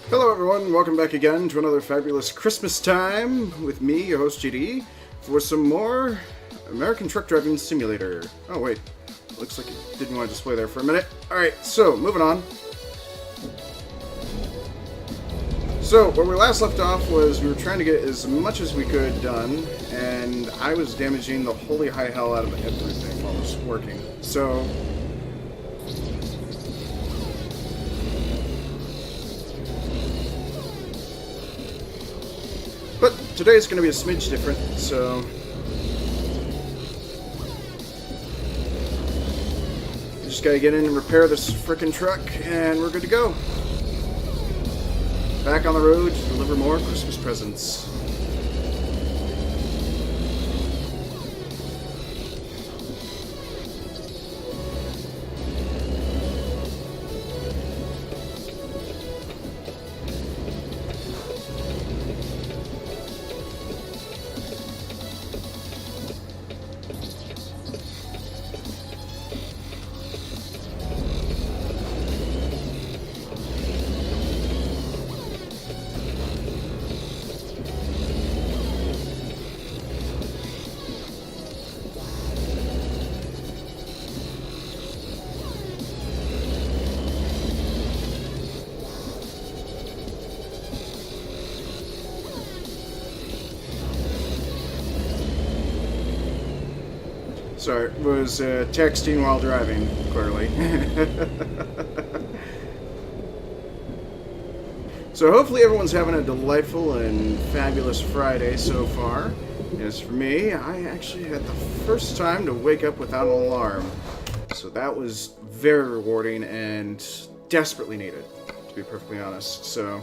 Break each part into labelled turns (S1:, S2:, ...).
S1: Hello everyone, welcome back again to another fabulous Christmas time with me, your host GD, for some more American Truck Driving Simulator. Oh wait, looks like it didn't want to display there for a minute. Alright, so moving on. So, where we last left off was we were trying to get as much as we could done, and I was damaging the holy high hell out of everything while it was working. So, but today's going to be a smidge different, so we just got to get in and repair this frickin' truck, and we're good to go. Back on the road to deliver more Christmas presents. Sorry, was texting while driving, clearly. So hopefully everyone's having a delightful and fabulous Friday so far. As for me, I actually had the first time to wake up without an alarm. So that was very rewarding and desperately needed, to be perfectly honest. So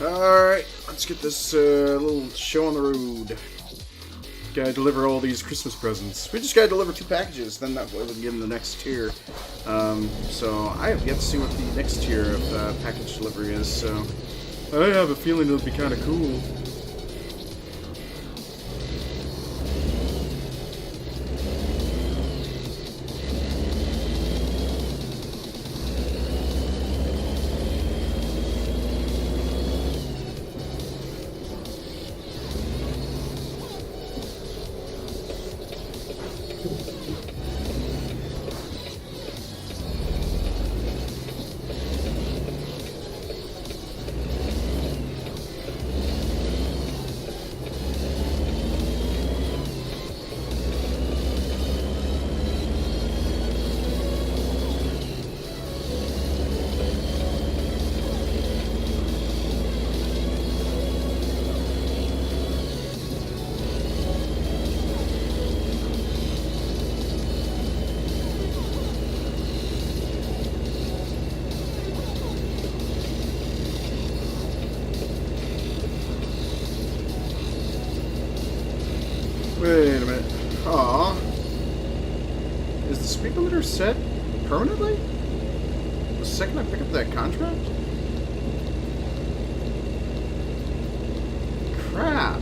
S1: alright, let's get this little show on the road. Gotta deliver all these Christmas presents. We just gotta deliver 2 packages, then that way we can get in the next tier. So I have yet to see what the next tier of package delivery is, so I have a feeling it'll be kind of cool. Wait a minute. Aw. Is the speed limiter set permanently? The second I pick up that contract? Crap.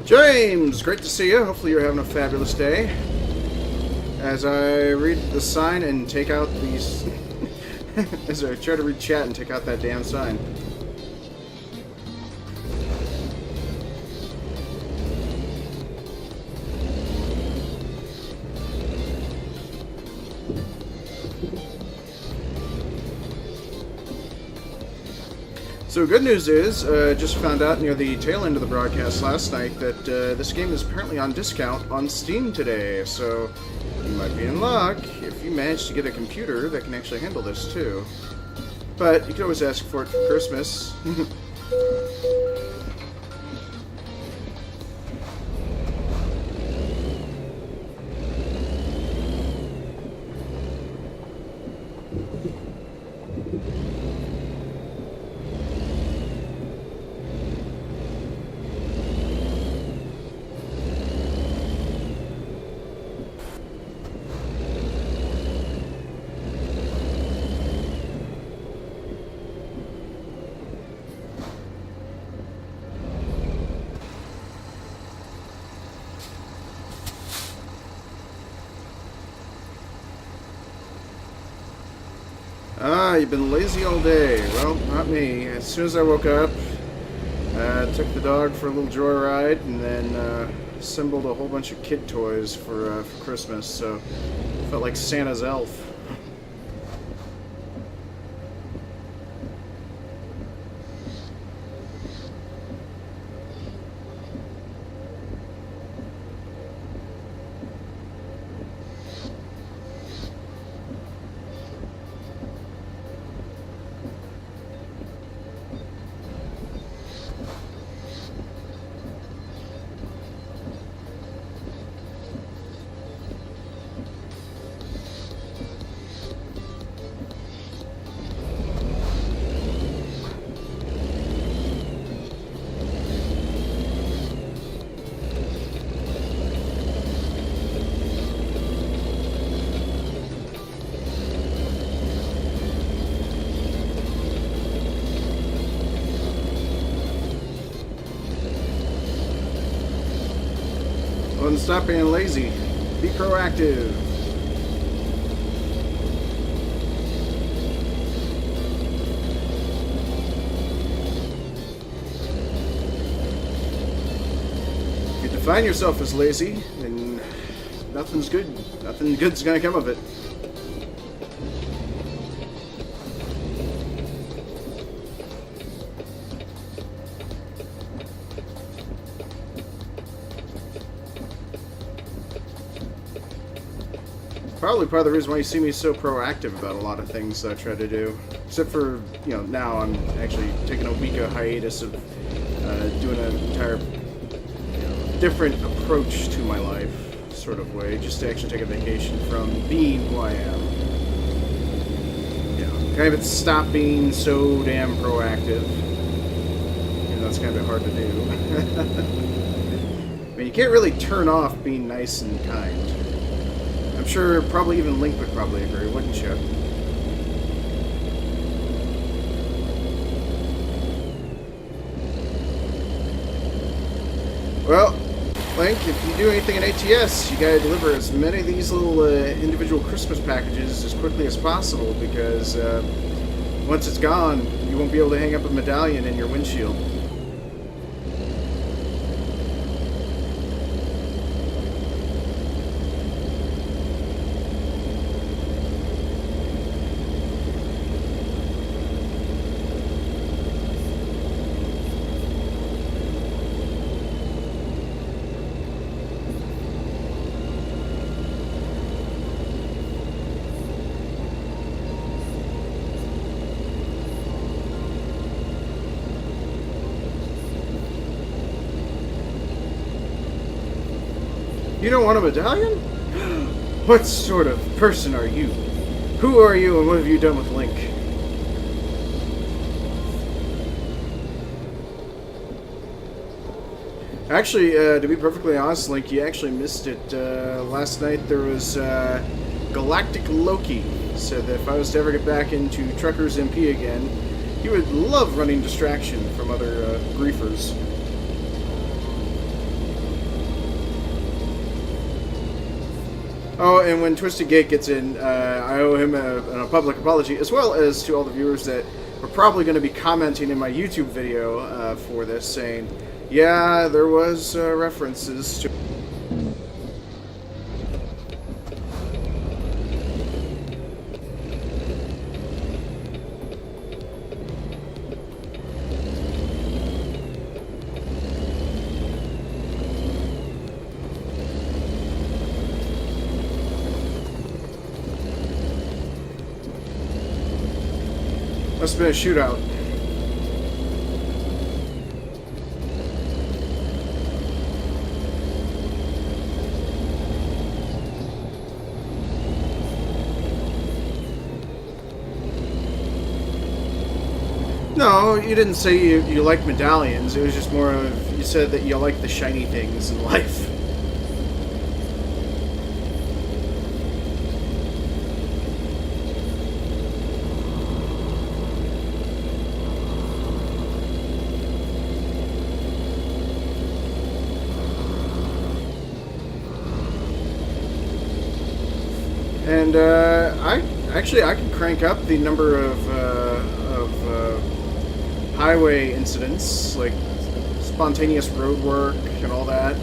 S1: James, great to see you. Hopefully you're having a fabulous day. As I read the sign and take out these... as I try to read chat and take out that damn sign. So good news is, just found out near the tail end of the broadcast last night that this game is apparently on discount on Steam today, so you might be in luck if you manage to get a computer that can actually handle this too. But you can always ask for it for Christmas. You've been lazy all day. Well, not me. As soon as I woke up, took the dog for a little joyride, and then assembled a whole bunch of kid toys for Christmas, so felt like Santa's elf. Well, then stop being lazy. Be proactive. If you define yourself as lazy, then nothing's good. Nothing good's gonna come of it. Probably part of the reason why you see me so proactive about a lot of things that I try to do. Except for, you know, now I'm actually taking a week of hiatus of doing an entire different approach to my life, sort of way, just to actually take a vacation from being who I am. You know, kind of stop being so damn proactive. And that's kind of hard to do. I mean, you can't really turn off being nice and kind. I'm sure probably even Link would probably agree, wouldn't you? Well, Link, if you do anything in ATS, you gotta deliver as many of these little individual Christmas packages as quickly as possible, because once it's gone, you won't be able to hang up a medallion in your windshield. You don't want a medallion? What sort of person are you? Who are you and what have you done with Link? Actually, to be perfectly honest, Link, you actually missed it. Last night there was Galactic Loki. Said that if I was to ever get back into Truckers MP again, he would love running Distraction from other griefers. Oh, and when Twisted Gate gets in, I owe him a public apology, as well as to all the viewers that were probably going to be commenting in my YouTube video for this, saying, yeah, there was references to... Must have been a shootout. No, you didn't say you like medallions. It was just more of, you said that you like the shiny things in life. And I can crank up the number of highway incidents, like spontaneous road work and all that.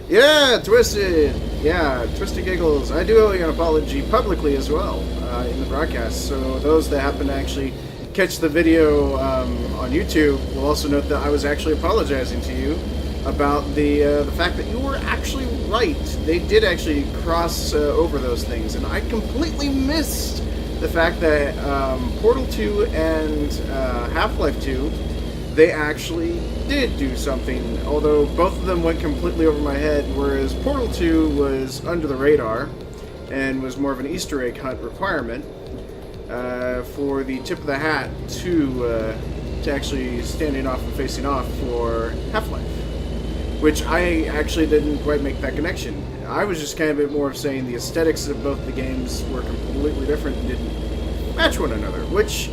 S1: Yeah, Twisted! Yeah, Twisted Giggles. I do owe you an apology publicly as well in the broadcast. So those that happen to actually catch the video on YouTube will also note that I was actually apologizing to you about the fact that you were actually right. They did actually cross over those things, and I completely missed the fact that Portal 2 and Half-Life 2, they actually did do something, although both of them went completely over my head, whereas Portal 2 was under the radar and was more of an Easter egg hunt requirement for the tip of the hat to actually standing off and facing off for Half-Life, which I actually didn't quite make that connection. I was just kind of a bit more of saying the aesthetics of both the games were completely different and didn't match one another, which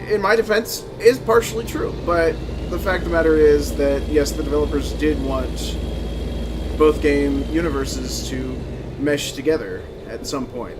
S1: in my defense is partially true, but the fact of the matter is that yes, the developers did want both game universes to mesh together at some point.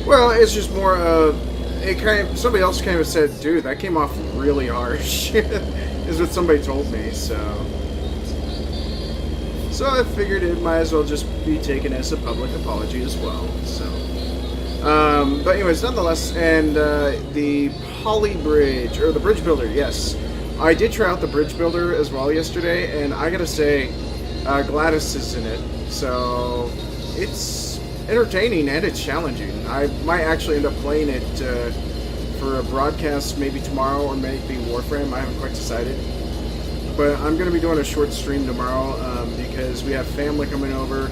S1: Well, it's just more of somebody else kind of said, dude, that came off really harsh, is what somebody told me, so I figured it might as well just be taken as a public apology as well, so. But anyways, nonetheless, and the Poly Bridge, or the Bridge Builder, yes. I did try out the Bridge Builder as well yesterday, and I gotta say, Gladys is in it, so it's entertaining and it's challenging. I might actually end up playing it for a broadcast maybe tomorrow or maybe Warframe. I haven't quite decided. But I'm going to be doing a short stream tomorrow because we have family coming over,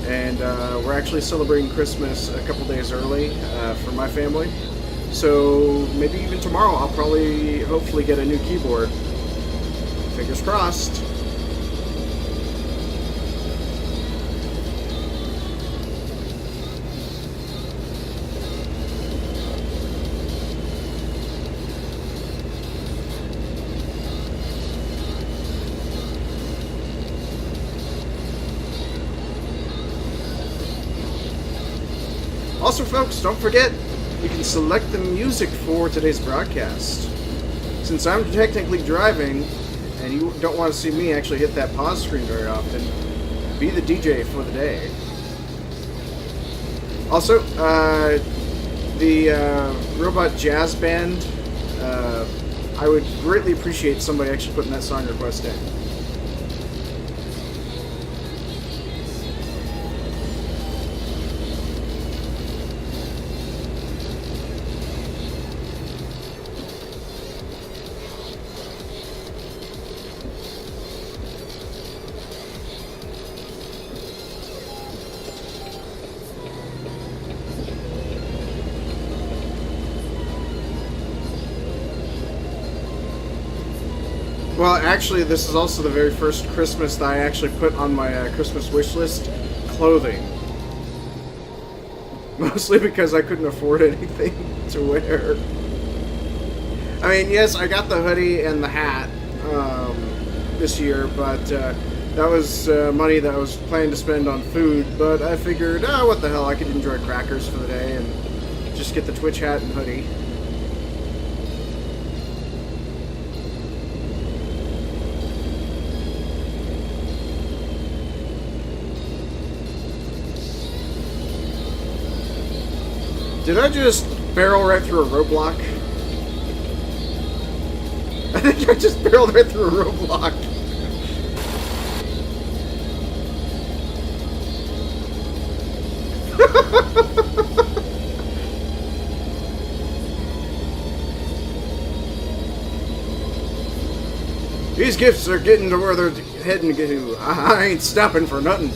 S1: and we're actually celebrating Christmas a couple days early for my family. So maybe even tomorrow I'll probably, hopefully get a new keyboard. Fingers crossed. Also, folks, don't forget, you can select the music for today's broadcast. Since I'm technically driving, and you don't want to see me actually hit that pause screen very often, be the DJ for the day. Also, the Robot Jazz Band, I would greatly appreciate somebody actually putting that song request in. Well, actually, this is also the very first Christmas that I actually put on my Christmas wish list, clothing. Mostly because I couldn't afford anything to wear. I mean, yes, I got the hoodie and the hat this year, but that was money that I was planning to spend on food, but I figured, oh, what the hell, I could enjoy crackers for the day and just get the Twitch hat and hoodie. Did I just barrel right through a roadblock? I think I just barreled right through a roadblock. These gifts are getting to where they're heading to. I ain't stopping for nothing.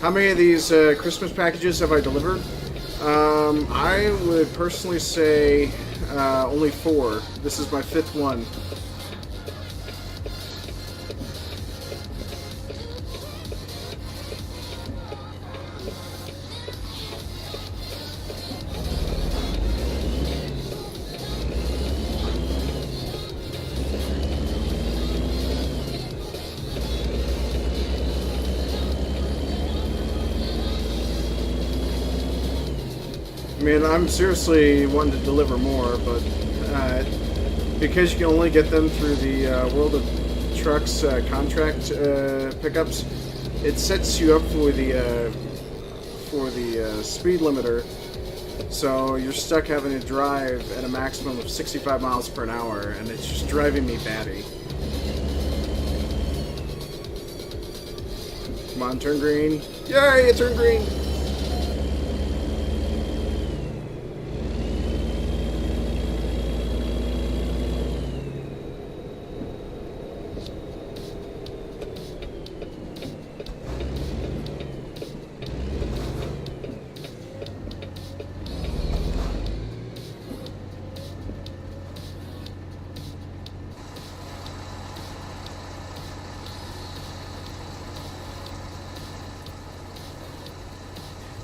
S1: How many of these Christmas packages have I delivered? I would personally say only 4. This is my 5th one. I mean, I'm seriously wanting to deliver more, but because you can only get them through the World of Trucks contract pickups, it sets you up for the speed limiter, so you're stuck having to drive at a maximum of 65 miles per hour, and it's just driving me batty. Come on, turn green. Yay, it turned green!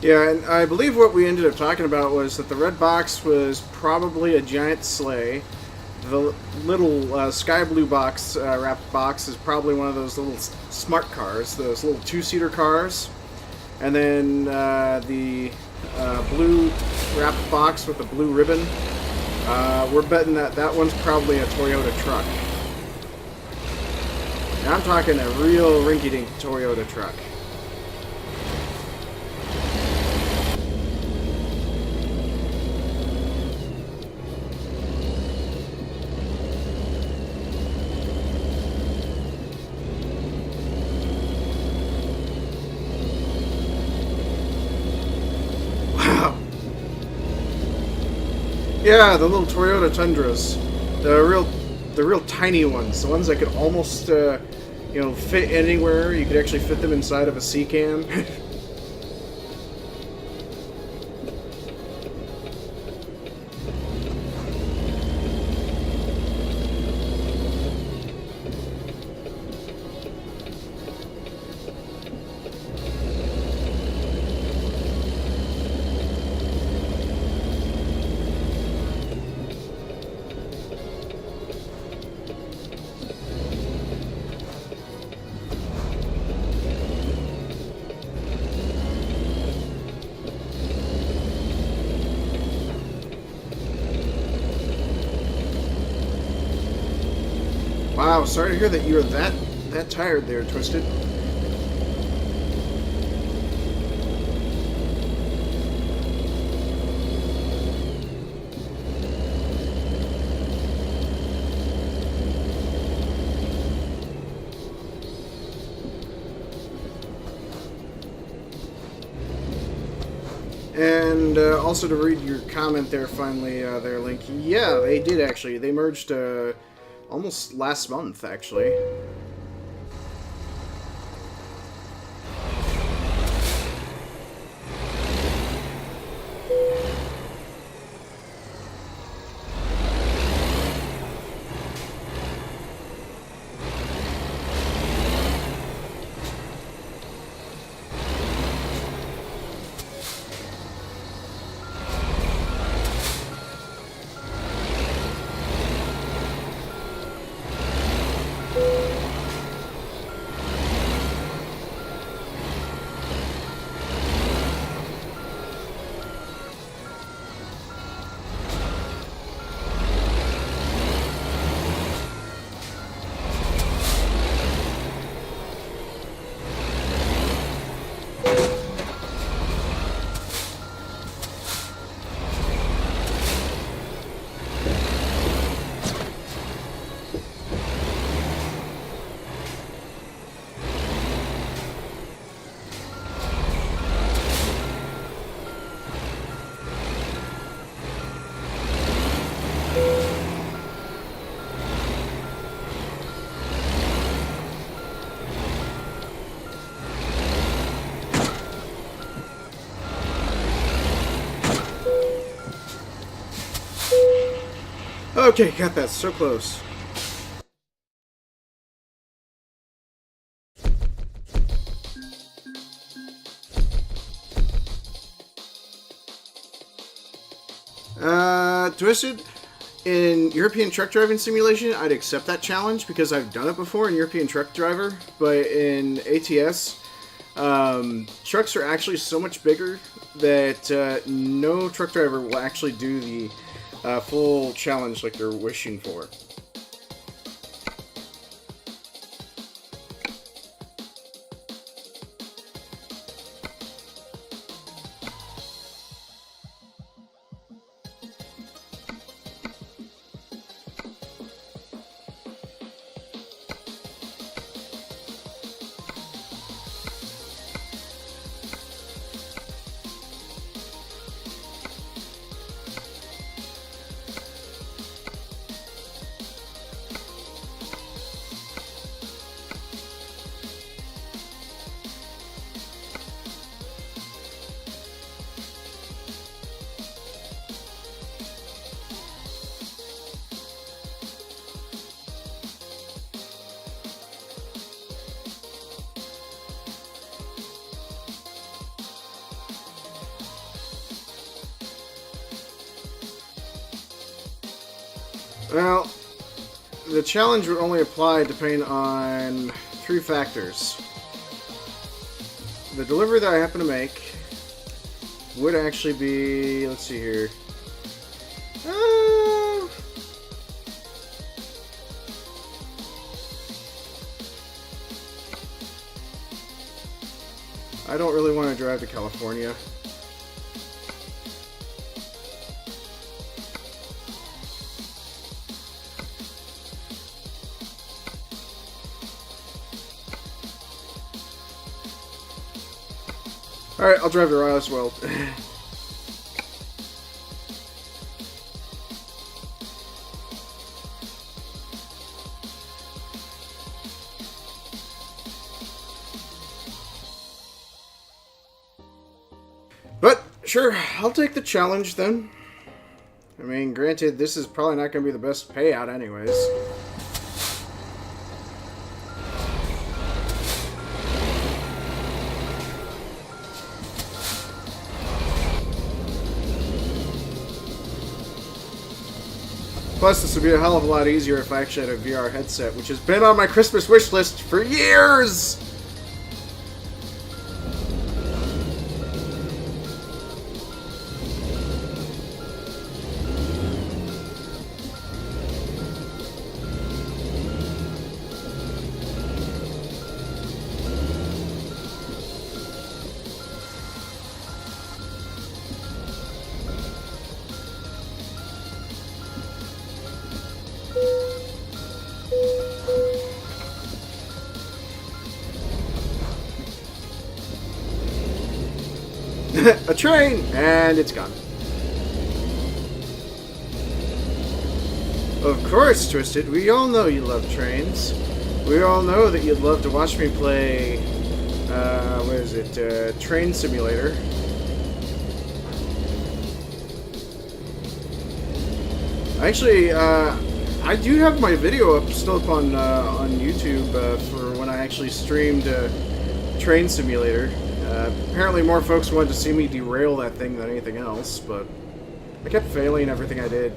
S1: Yeah, and I believe what we ended up talking about was that the red box was probably a giant sleigh. The little sky blue box, wrapped box, is probably one of those little smart cars, those little 2-seater cars. And then the blue wrapped box with the blue ribbon, we're betting that that one's probably a Toyota truck. Now I'm talking a real rinky-dink Toyota truck. Yeah, the little Toyota Tundras, the real tiny ones, the ones that could almost, fit anywhere. You could actually fit them inside of a sea can. Wow, sorry to hear that you were that tired there, Twisted. And also to read your comment there, finally, there, Link. Yeah, they did actually. They merged almost last month, actually. Okay, got that. So close. Twisted, in European Truck Driving Simulation, I'd accept that challenge because I've done it before in European Truck Driver, but in ATS, trucks are actually so much bigger that no truck driver will actually do the full challenge like they're wishing for. Well, the challenge would only apply depending on 3 factors. The delivery that I happen to make would actually be, let's see here. I don't really want to drive to California. Alright, I'll drive to Roswell. But, sure, I'll take the challenge then. I mean, granted, this is probably not going to be the best payout anyways. Plus, this would be a hell of a lot easier if I actually had a VR headset, which has been on my Christmas wish list for years! A train! And it's gone. Of course, Twisted. We all know you love trains. We all know that you'd love to watch me play... what is it? Train Simulator. Actually, I do have my video still up on YouTube for when I actually streamed Train Simulator. Apparently more folks wanted to see me derail that thing than anything else, but I kept failing everything I did.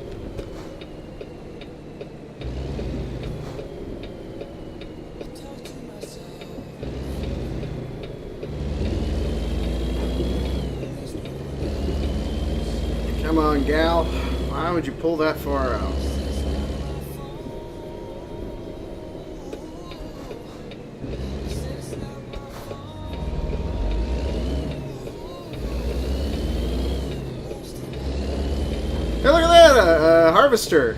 S1: Come on, gal. Why would you pull that far out? Hey, look at that! A harvester!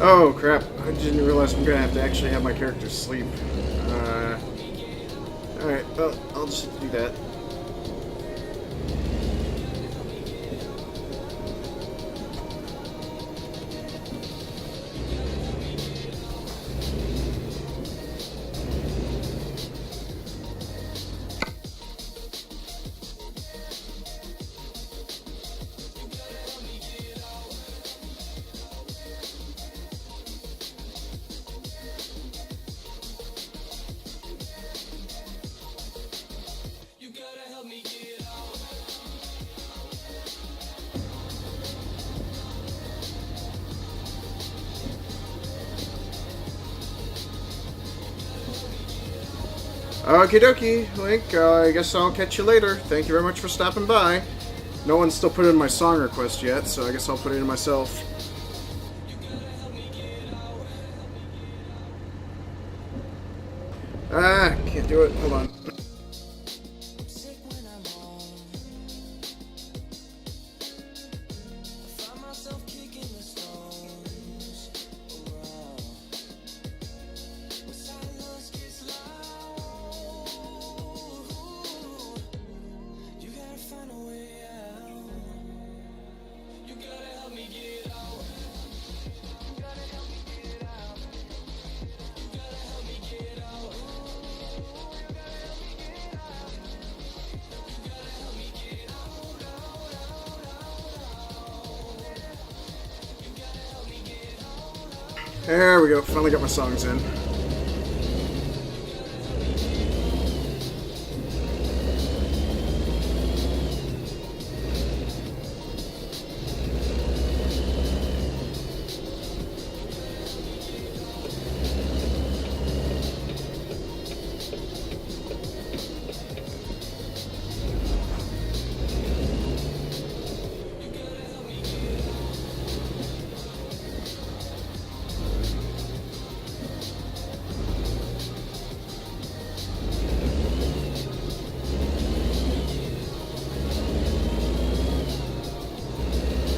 S1: Oh, crap. I didn't realize I'm gonna have to actually have my character sleep. Alright, well, I'll just do that. Okie dokie, Link, I guess I'll catch you later. Thank you very much for stopping by. No one's still put in my song request yet, so I guess I'll put it in myself. Can't do it. Hold on. There we go, finally got my songs in.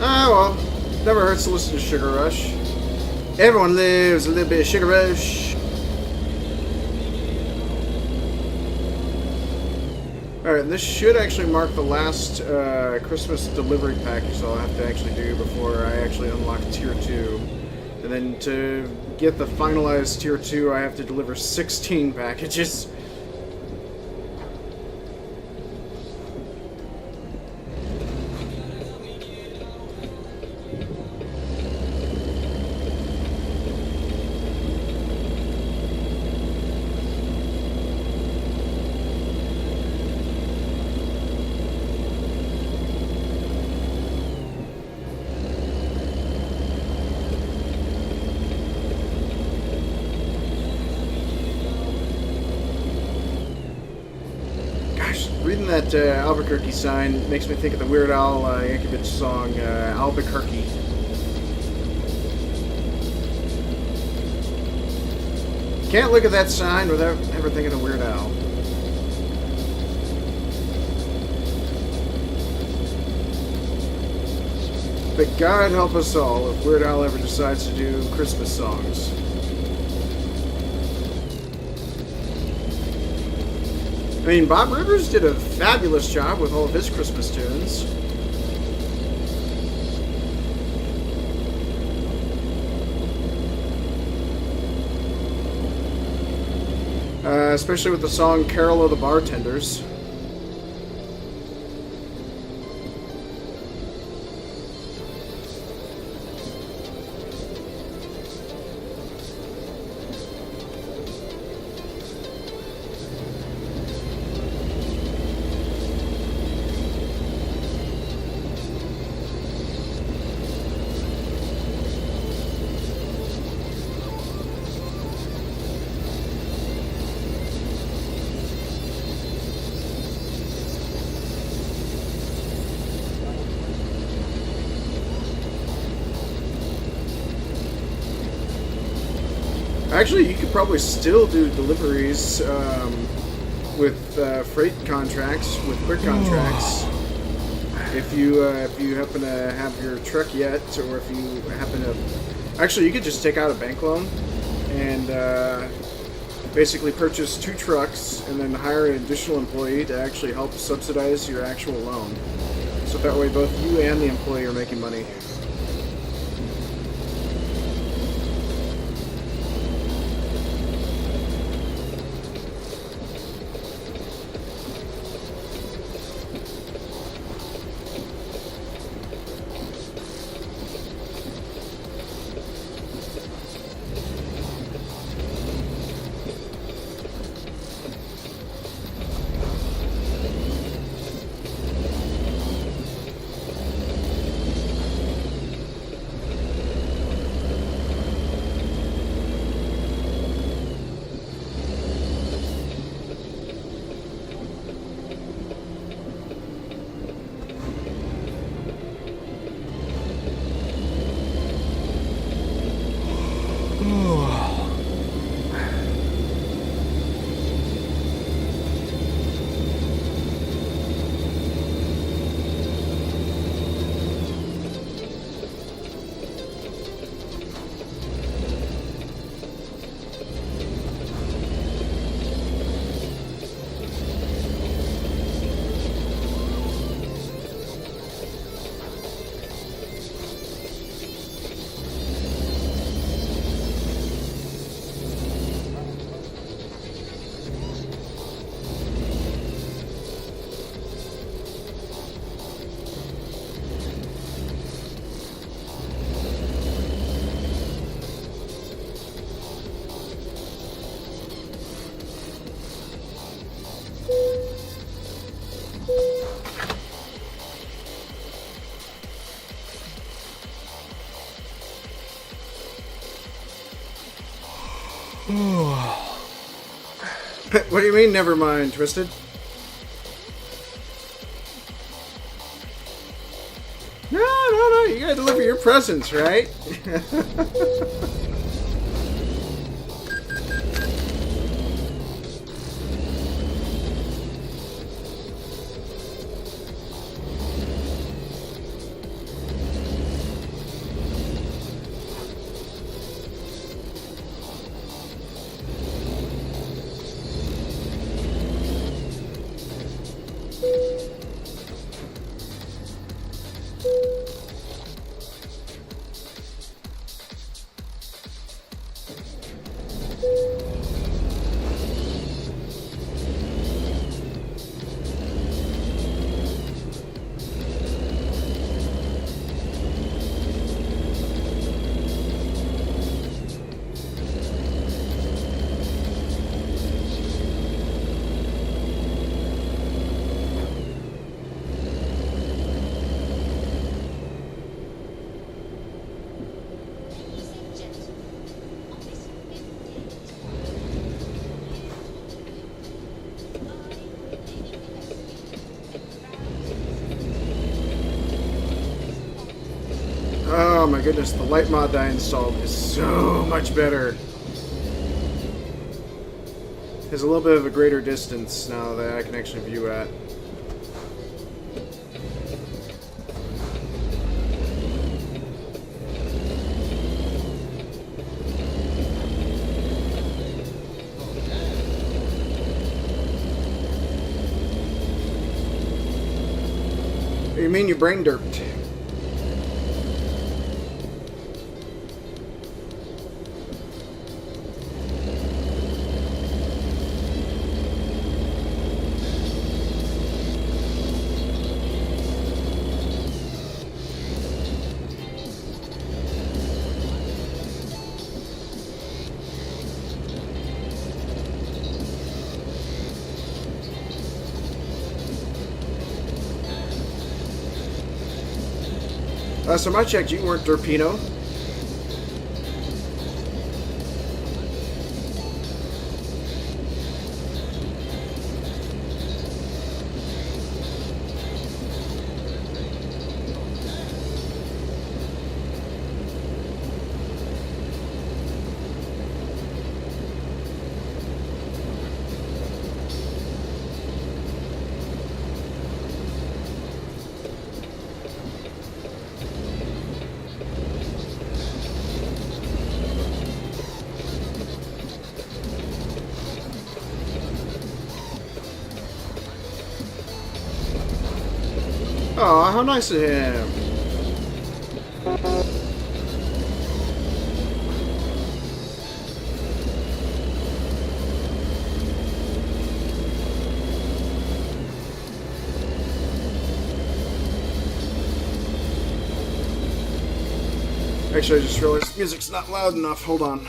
S1: Ah, well, never hurts to listen to Sugar Rush. Everyone lives a little bit of sugar rush. Alright, this should actually mark the last Christmas delivery package I'll have to actually do before I actually unlock Tier 2. And then to get the finalized Tier 2, I have to deliver 16 packages. Reading that Albuquerque sign makes me think of the Weird Al Yankovic song, Albuquerque. Can't look at that sign without ever thinking of Weird Al. But God help us all if Weird Al ever decides to do Christmas songs. I mean, Bob Rivers did a fabulous job with all of his Christmas tunes. Especially with the song Carol of the Bartenders. Actually, you could probably still do deliveries with freight contracts, with quick contracts, if you happen to have your truck yet, or if you happen to. Actually, you could just take out a bank loan and basically purchase 2 trucks, and then hire an additional employee to actually help subsidize your actual loan. So that way, both you and the employee are making money. What do you mean, never mind, Twisted? No, you gotta deliver your presents, right? goodness, the light mod I installed is so much better. There's a little bit of a greater distance now that I can actually view at. What do you mean you brain derped? Last time I checked, you weren't Derpino. Aw, how nice of him. Actually, I just realized music's not loud enough. Hold on.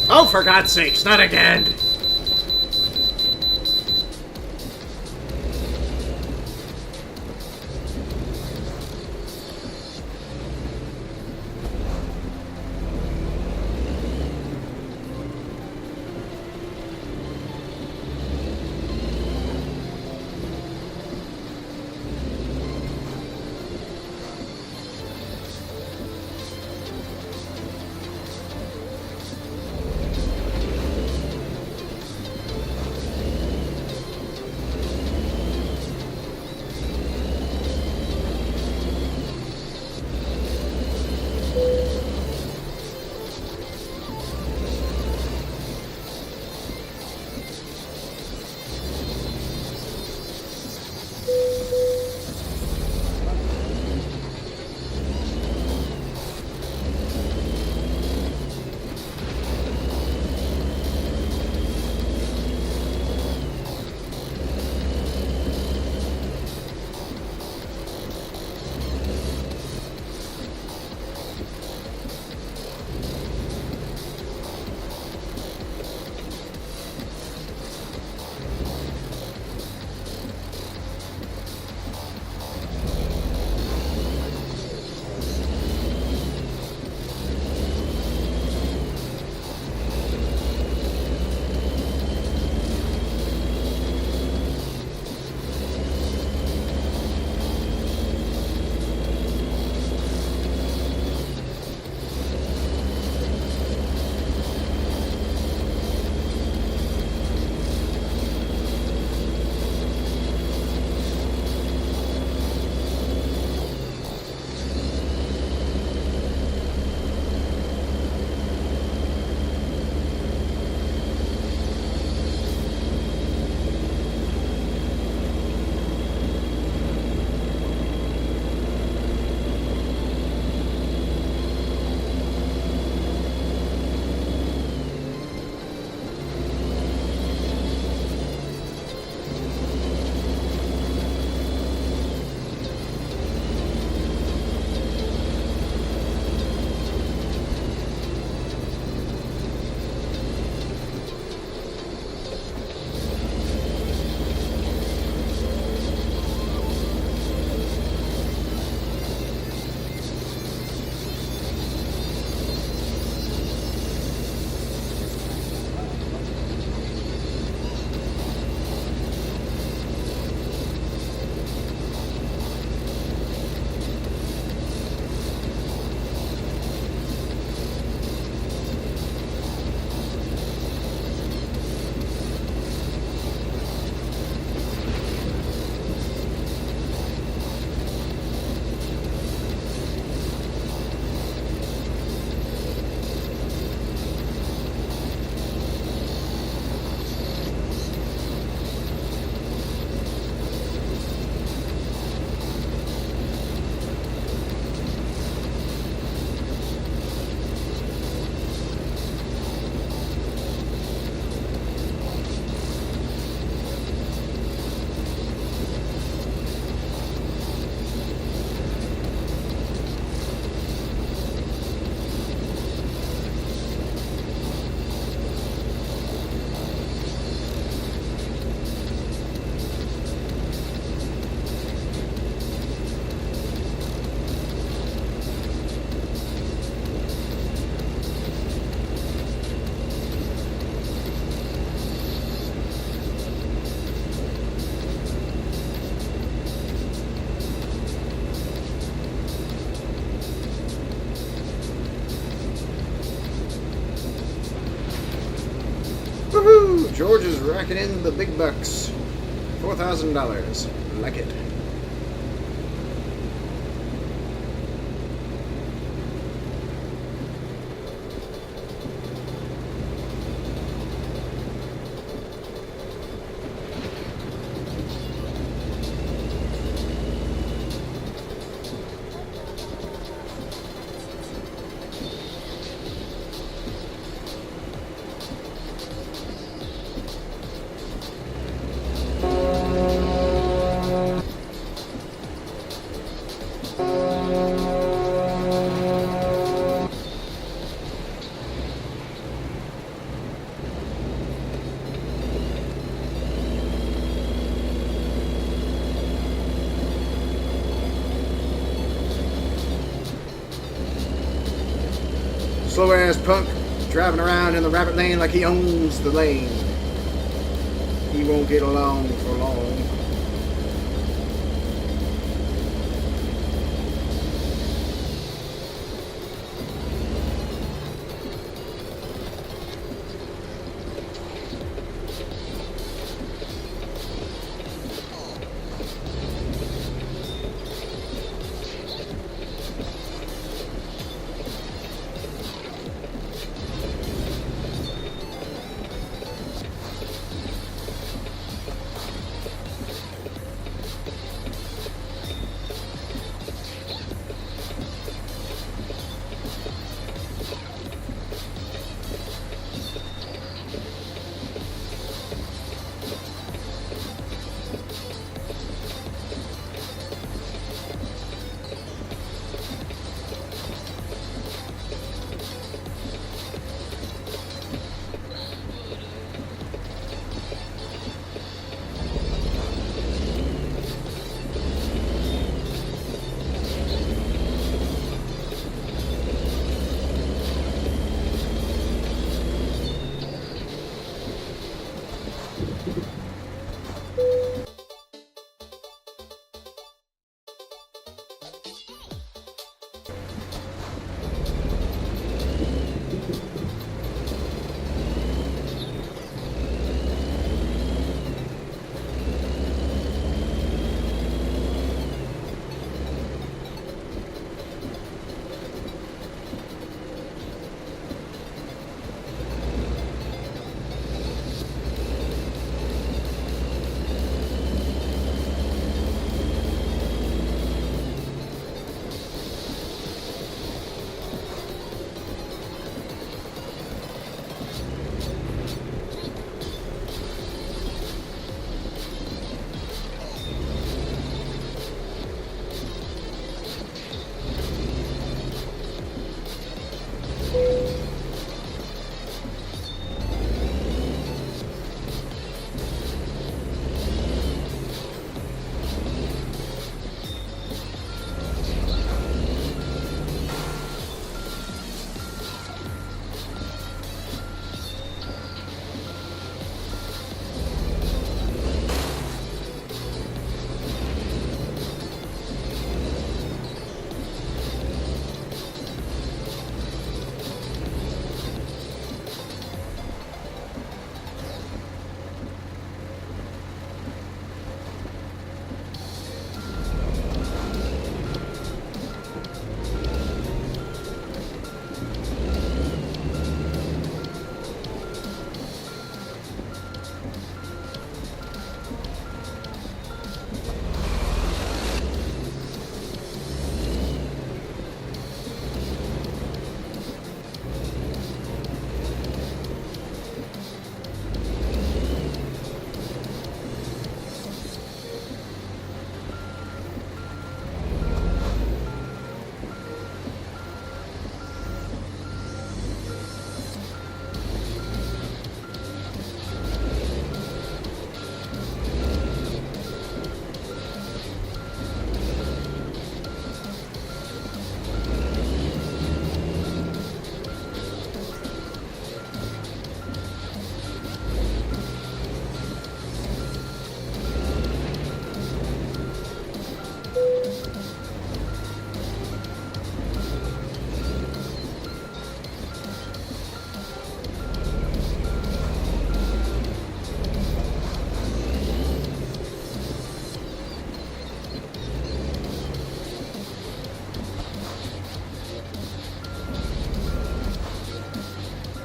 S1: Oh, for God's sakes, not again! George is racking in the big bucks. $4,000. Like it. Slow ass punk driving around in the rabbit lane like he owns the lane. He won't get along for long.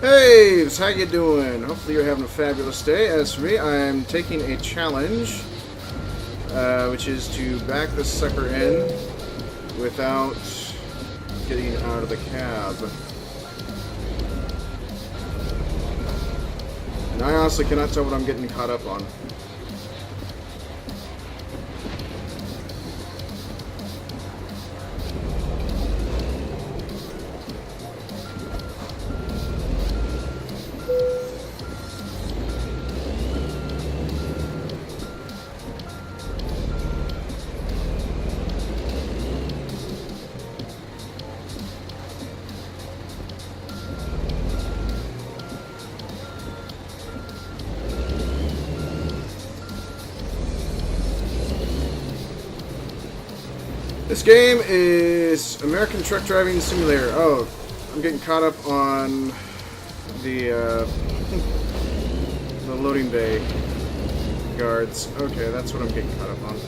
S1: Hey, how you doing? Hopefully you're having a fabulous day. As for me, I'm taking a challenge, which is to back this sucker in without getting out of the cab. And I honestly cannot tell what I'm getting caught up on. This game is American Truck Driving Simulator. Oh, I'm getting caught up on the the loading bay guards. Okay, that's what I'm getting caught up on.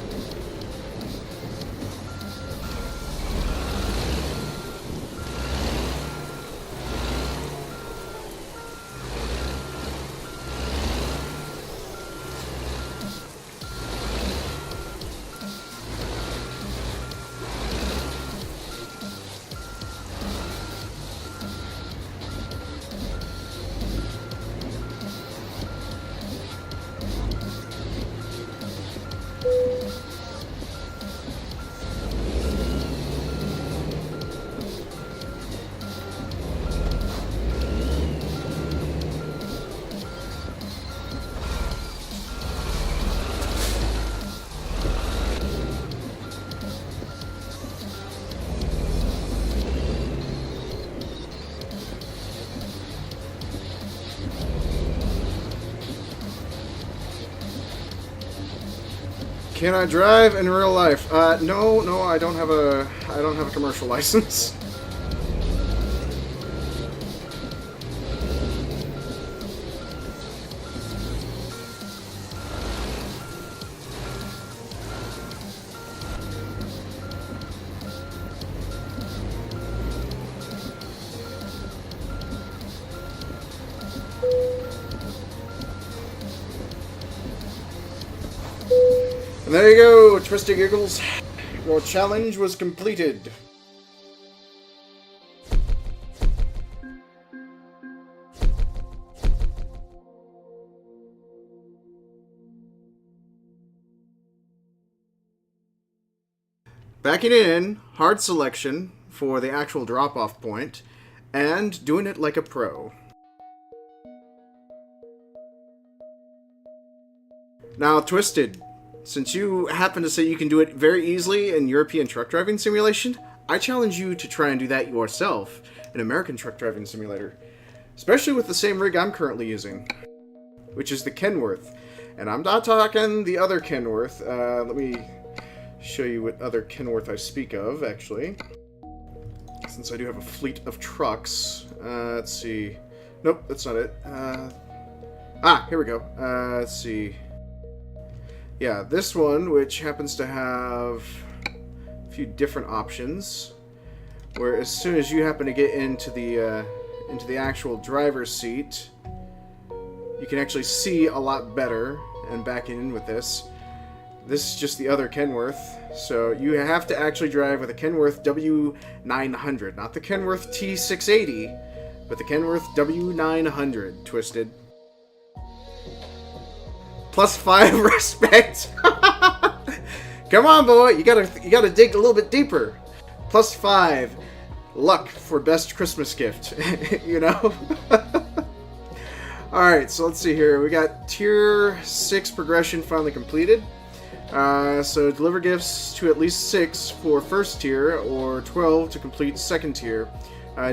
S1: Can I drive in real life? No, I don't have a commercial license. And there you go, Twisty Giggles. Your challenge was completed. Backing it in, hard selection for the actual drop-off point, and doing it like a pro. Now, Twisted, since you happen to say you can do it very easily in European Truck Driving Simulation, I challenge you to try and do that yourself in American Truck Driving Simulator. Especially with the same rig I'm currently using, which is the Kenworth. And I'm not talking the other Kenworth. Let me show you what other Kenworth I speak of, actually. Since I do have a fleet of trucks. Let's see. Nope, that's not it. Here we go. Let's see. Yeah, this one, which happens to have a few different options, where as soon as you happen to get into the actual driver's seat, you can actually see a lot better. And backing in with this is just the other Kenworth. So you have to actually drive with a Kenworth W900, not the Kenworth T680, but the Kenworth W900, Twisted. +5 respect. Come on, boy. You gotta dig a little bit deeper. +5 luck for best Christmas gift. You know? Alright, so let's see here. We got Tier 6 progression finally completed. So deliver gifts to at least 6 for first tier, or 12 to complete second tier.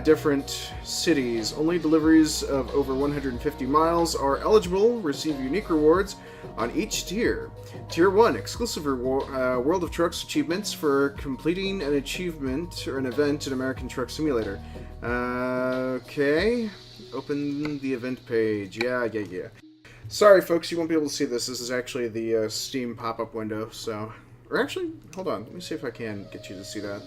S1: Different cities. Only deliveries of over 150 miles are eligible. Receive unique rewards on each tier. Tier 1, exclusive World of Trucks achievements for completing an achievement or an event in American Truck Simulator. Okay. Open the event page. Yeah. Sorry, folks, you won't be able to see this. This is actually the Steam pop-up window, so... Or actually, hold on. Let me see if I can get you to see that.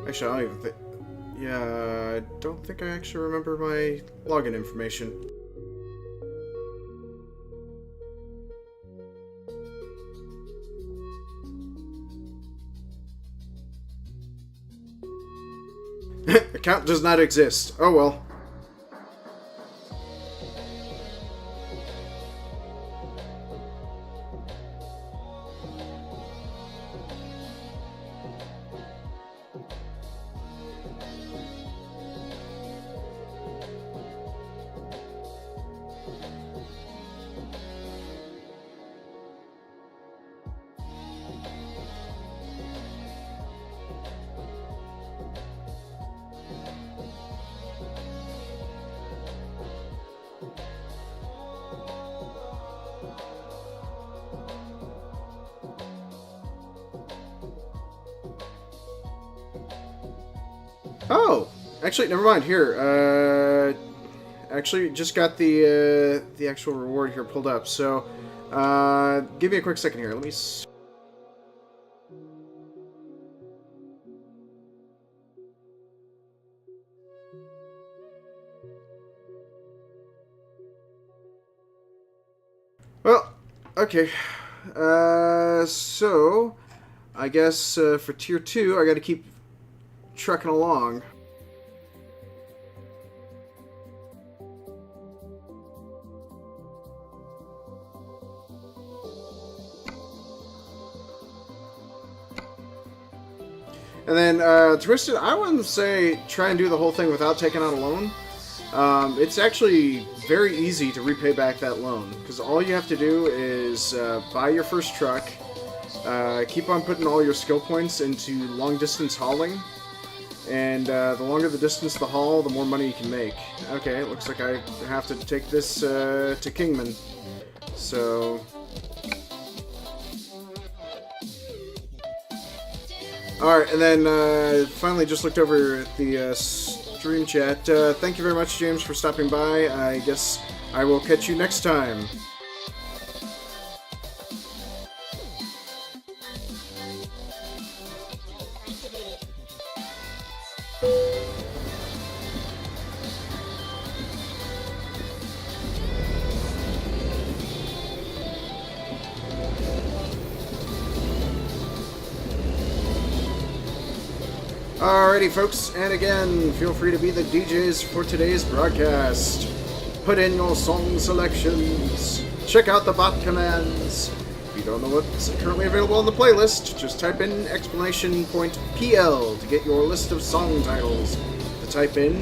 S1: Actually, I don't even think... Yeah, I don't think I actually remember my login information. Account does not exist. Oh well. Oh, actually, never mind. Here, actually, just got the actual reward here pulled up. So, give me a quick second here. Let me. Well, okay. So, I guess for tier 2, I got to keep trucking along. And then Twisted, I wouldn't say try and do the whole thing without taking out a loan. It's actually very easy to repay back that loan, because all you have to do is buy your first truck, keep on putting all your skill points into long-distance hauling, and the longer the distance the haul, the more money you can make. Okay, it looks like I have to take this to Kingman. So... Alright, and then finally just looked over at the stream chat. Thank you very much, James, for stopping by. I guess I will catch you next time. Alrighty, folks, and again, feel free to be the DJs for today's broadcast. Put in your song selections. Check out the bot commands. If you don't know what's currently available on the playlist, just type in !PL to get your list of song titles. To type in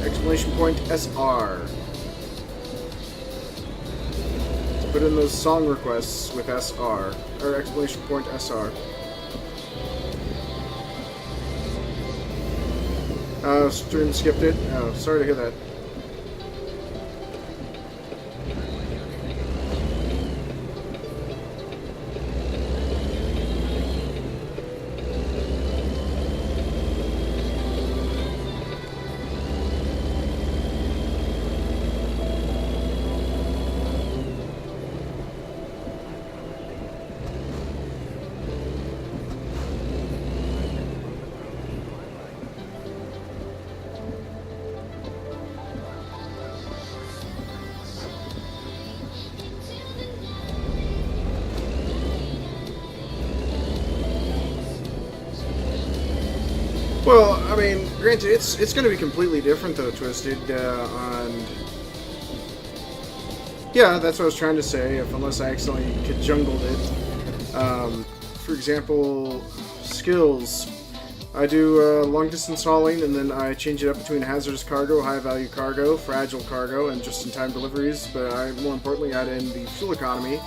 S1: with !SR. To put in those song requests with SR, or !SR. Oh, stream skipped it? Oh, sorry to hear that. Well, I mean, granted, it's going to be completely different, though, Twisted, Yeah, that's what I was trying to say, unless I accidentally conjungled it. For example, skills. I do long-distance hauling, and then I change it up between hazardous cargo, high-value cargo, fragile cargo, and just-in-time deliveries, but I, more importantly, add in the fuel economy,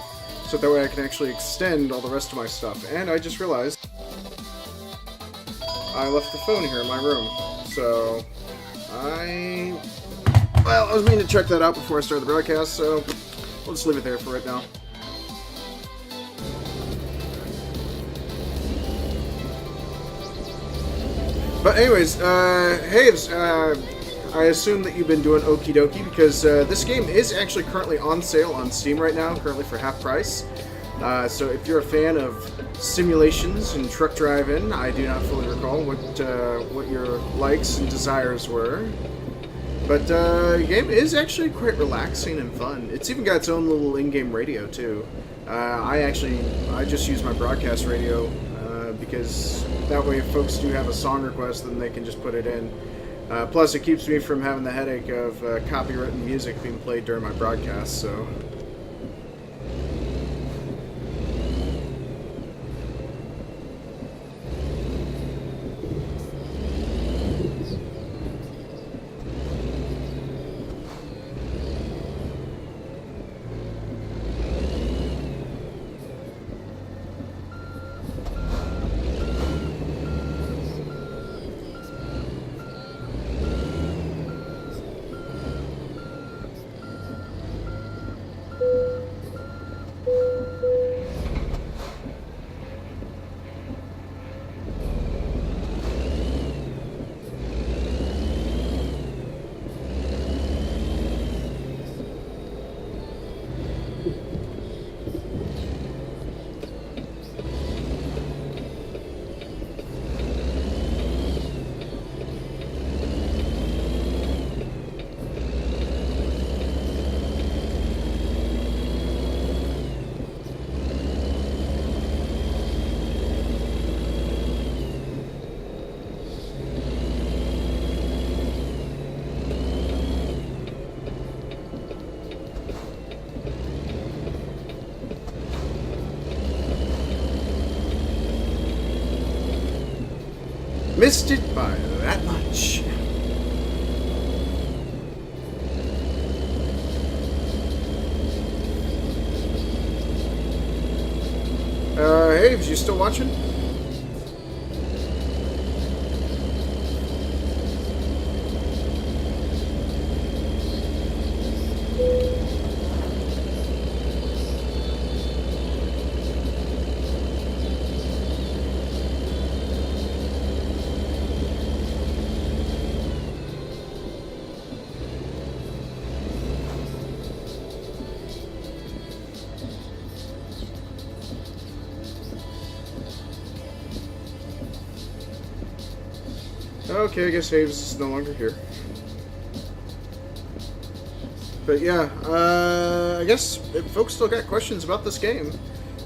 S1: so that way I can actually extend all the rest of my stuff. And I just realized I left the phone here in my room, so well, I was meaning to check that out before I started the broadcast, so we'll just leave it there for right now. But anyways, hey, I assume that you've been doing okie dokie, because this game is actually currently on sale on Steam right now, currently for half price. So if you're a fan of simulations and truck driving, I do not fully recall what your likes and desires were. But the game is actually quite relaxing and fun. It's even got its own little in-game radio too. I just use my broadcast radio because that way if folks do have a song request, then they can just put it in. Plus, it keeps me from having the headache of copywritten music being played during my broadcast, so... Missed it by that much. Hey, is you still watching? Okay, I guess Haves is no longer here. But yeah, I guess if folks still got questions about this game,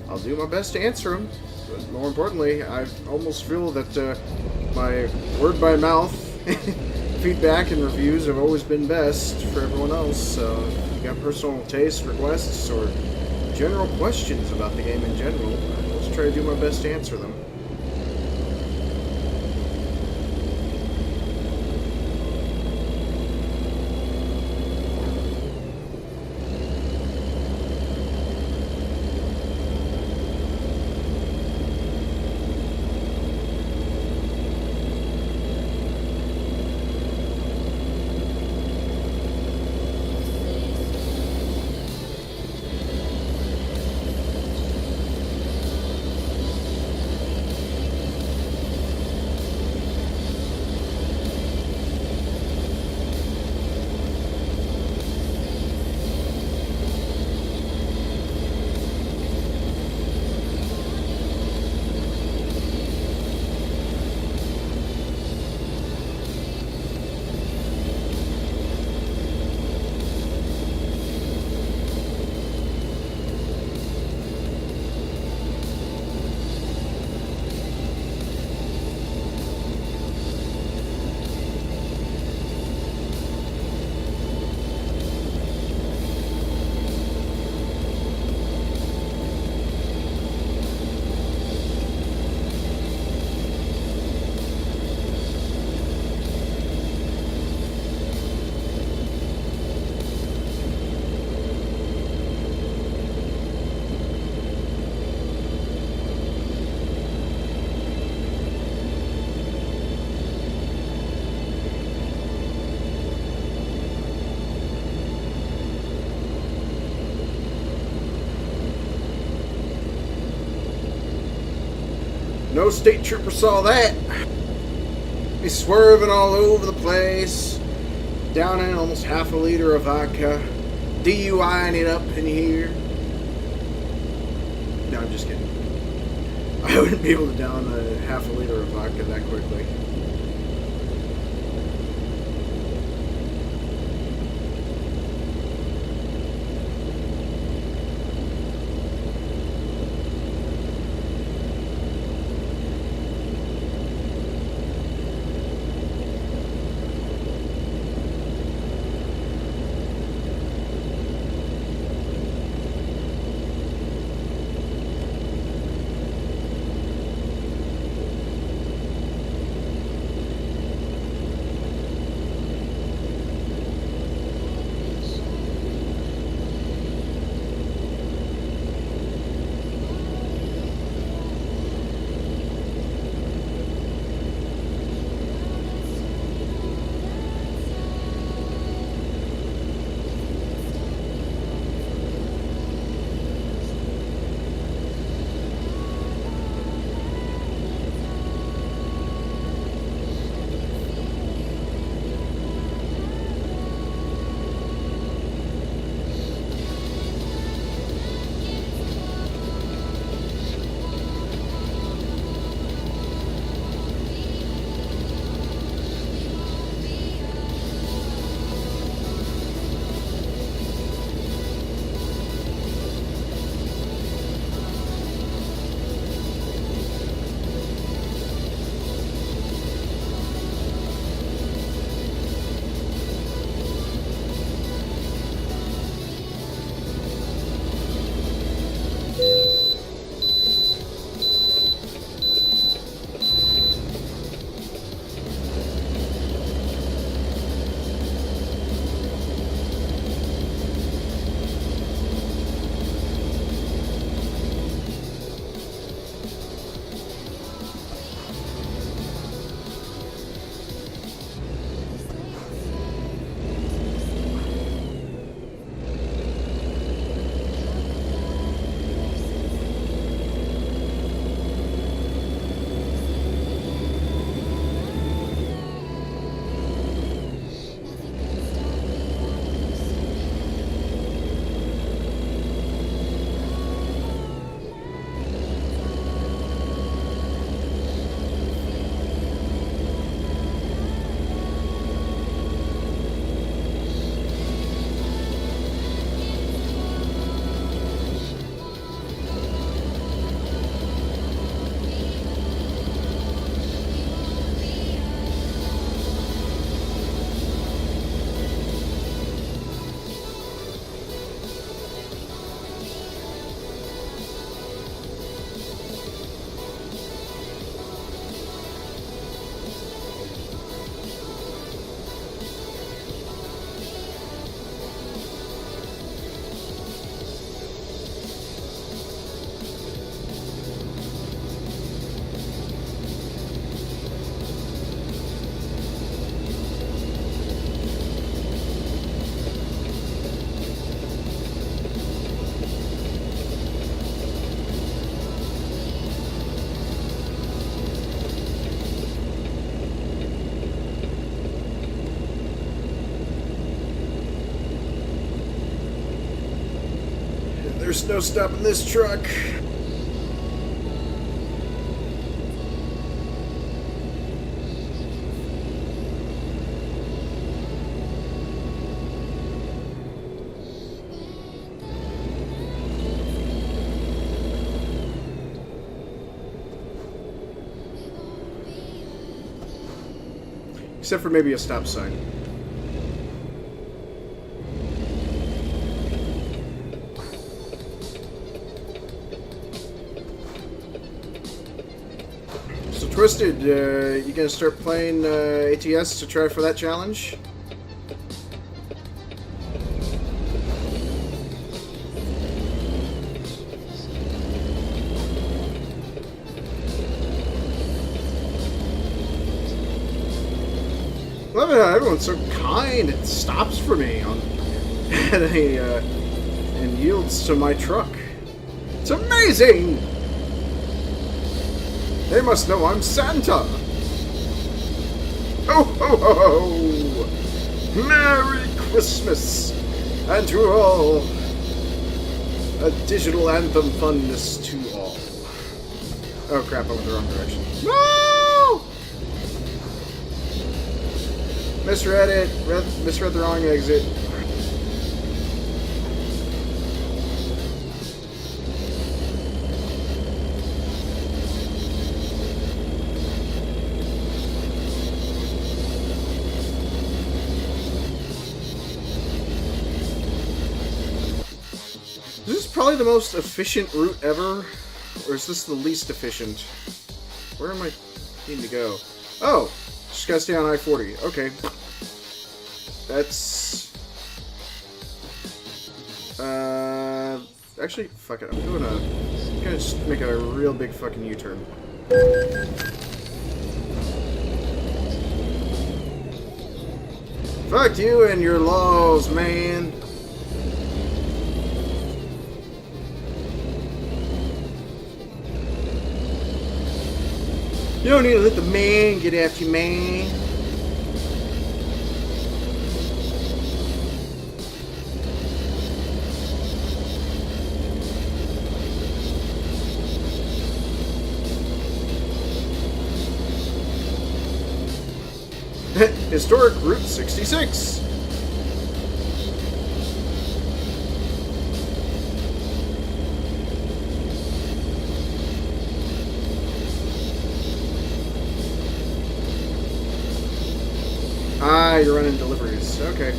S1: I'll do my best to answer them. But more importantly, I almost feel that my word-by-mouth feedback and reviews have always been best for everyone else. So if you got personal tastes, requests, or general questions about the game in general, I'll just try to do my best to answer them. No state trooper saw that. He's swerving all over the place, downing almost half a liter of vodka, DUIing it up in here. just kidding. I wouldn't be able to down a half a liter of vodka that quickly. There's no stopping this truck. Except for maybe a stop sign. So Twisted, you gonna start playing ATS to try for that challenge? Love it how everyone's so kind. It stops for me on and yields to my truck. It's amazing. They must know I'm Santa. Ho ho ho ho! Merry Christmas, and to all a digital anthem funness to all. Oh crap, I went the wrong direction. No! Misread it. Misread the wrong exit. This is probably the most efficient route ever, or is this the least efficient? Where am I needing to go? Oh, just gotta stay on I-40. Okay. That's... Actually, fuck it. I'm gonna just make a real big fucking U-turn. Fuck you and your laws, man. You don't need to let the man get after you, man. Historic Route 66. Ah, you're running deliveries. Okay.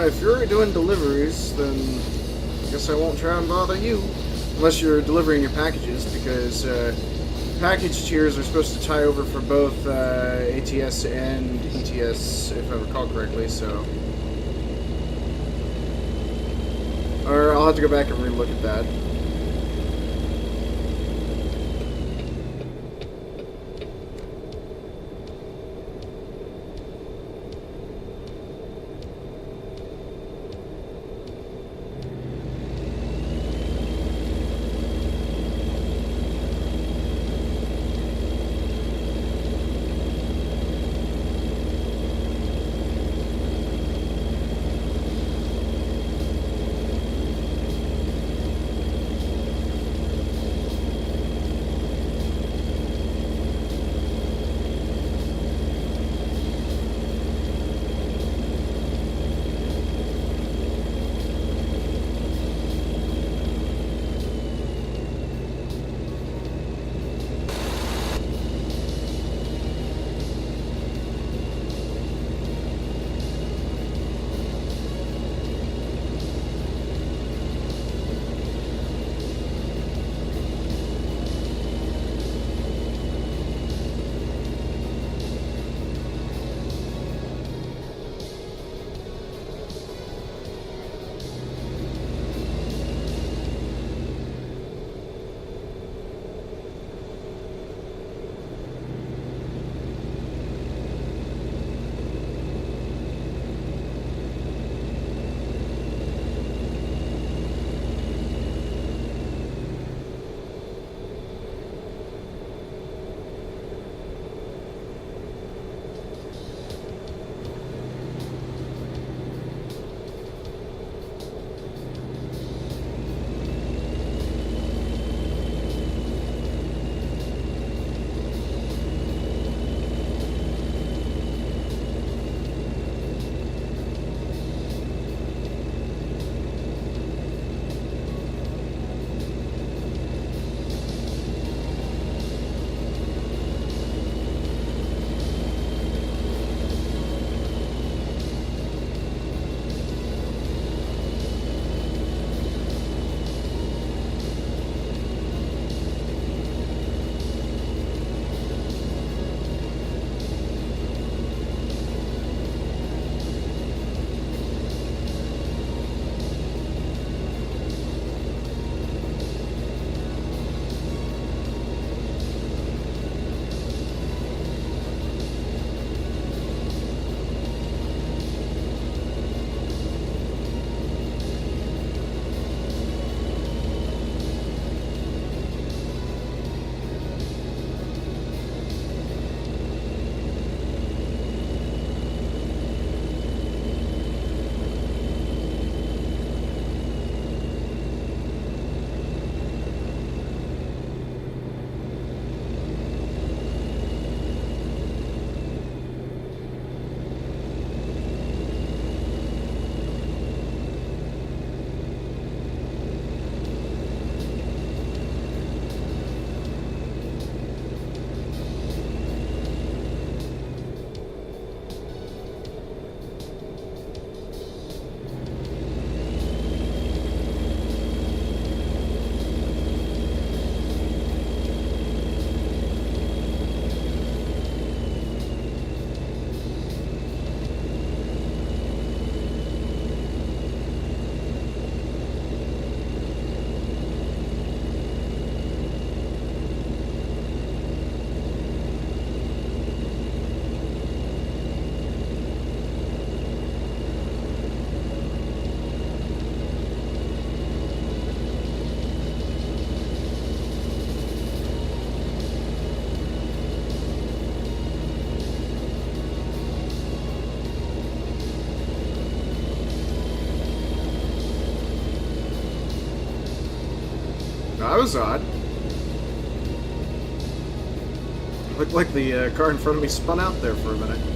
S1: If you're doing deliveries, then I guess I won't try and bother you. Unless you're delivering your packages, because package tiers are supposed to tie over for both ATS and ETS, if I recall correctly, so... Or I'll have to go back and re-look at that. that was odd. Looked like the car in front of me spun out there for a minute.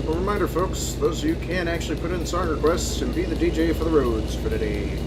S1: simple reminder, folks. Those of you can actually put in song requests and be the DJ for the roads for today.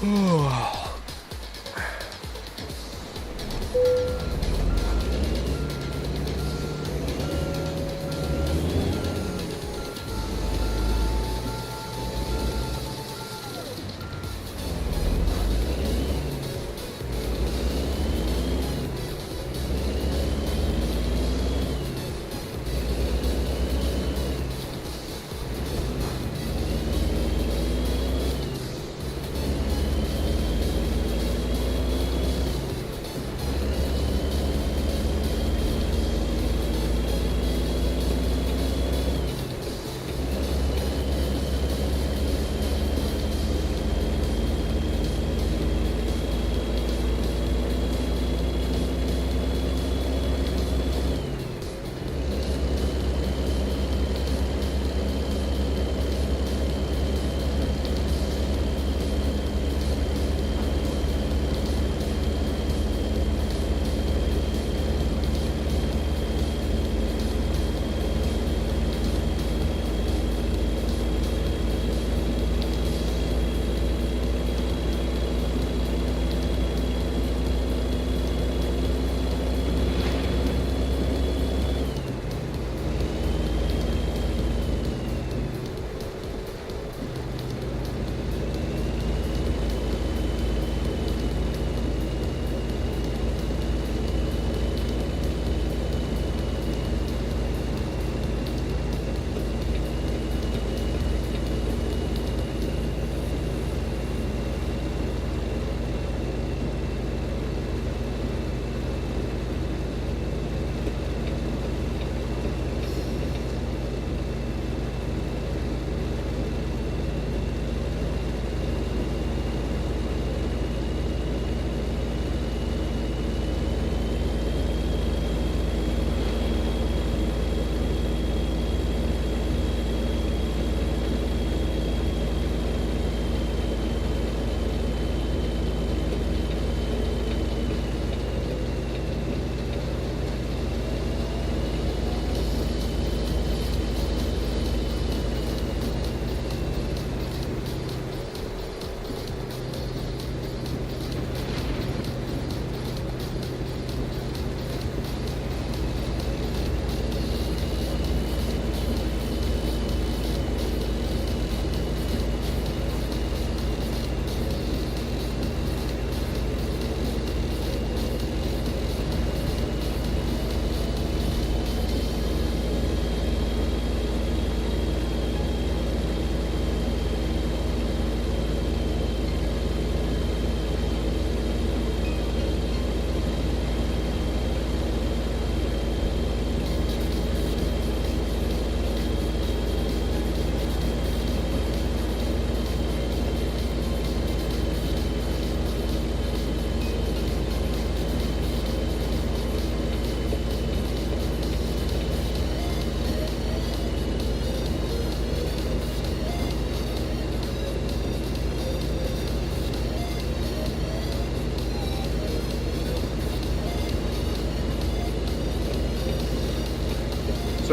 S1: So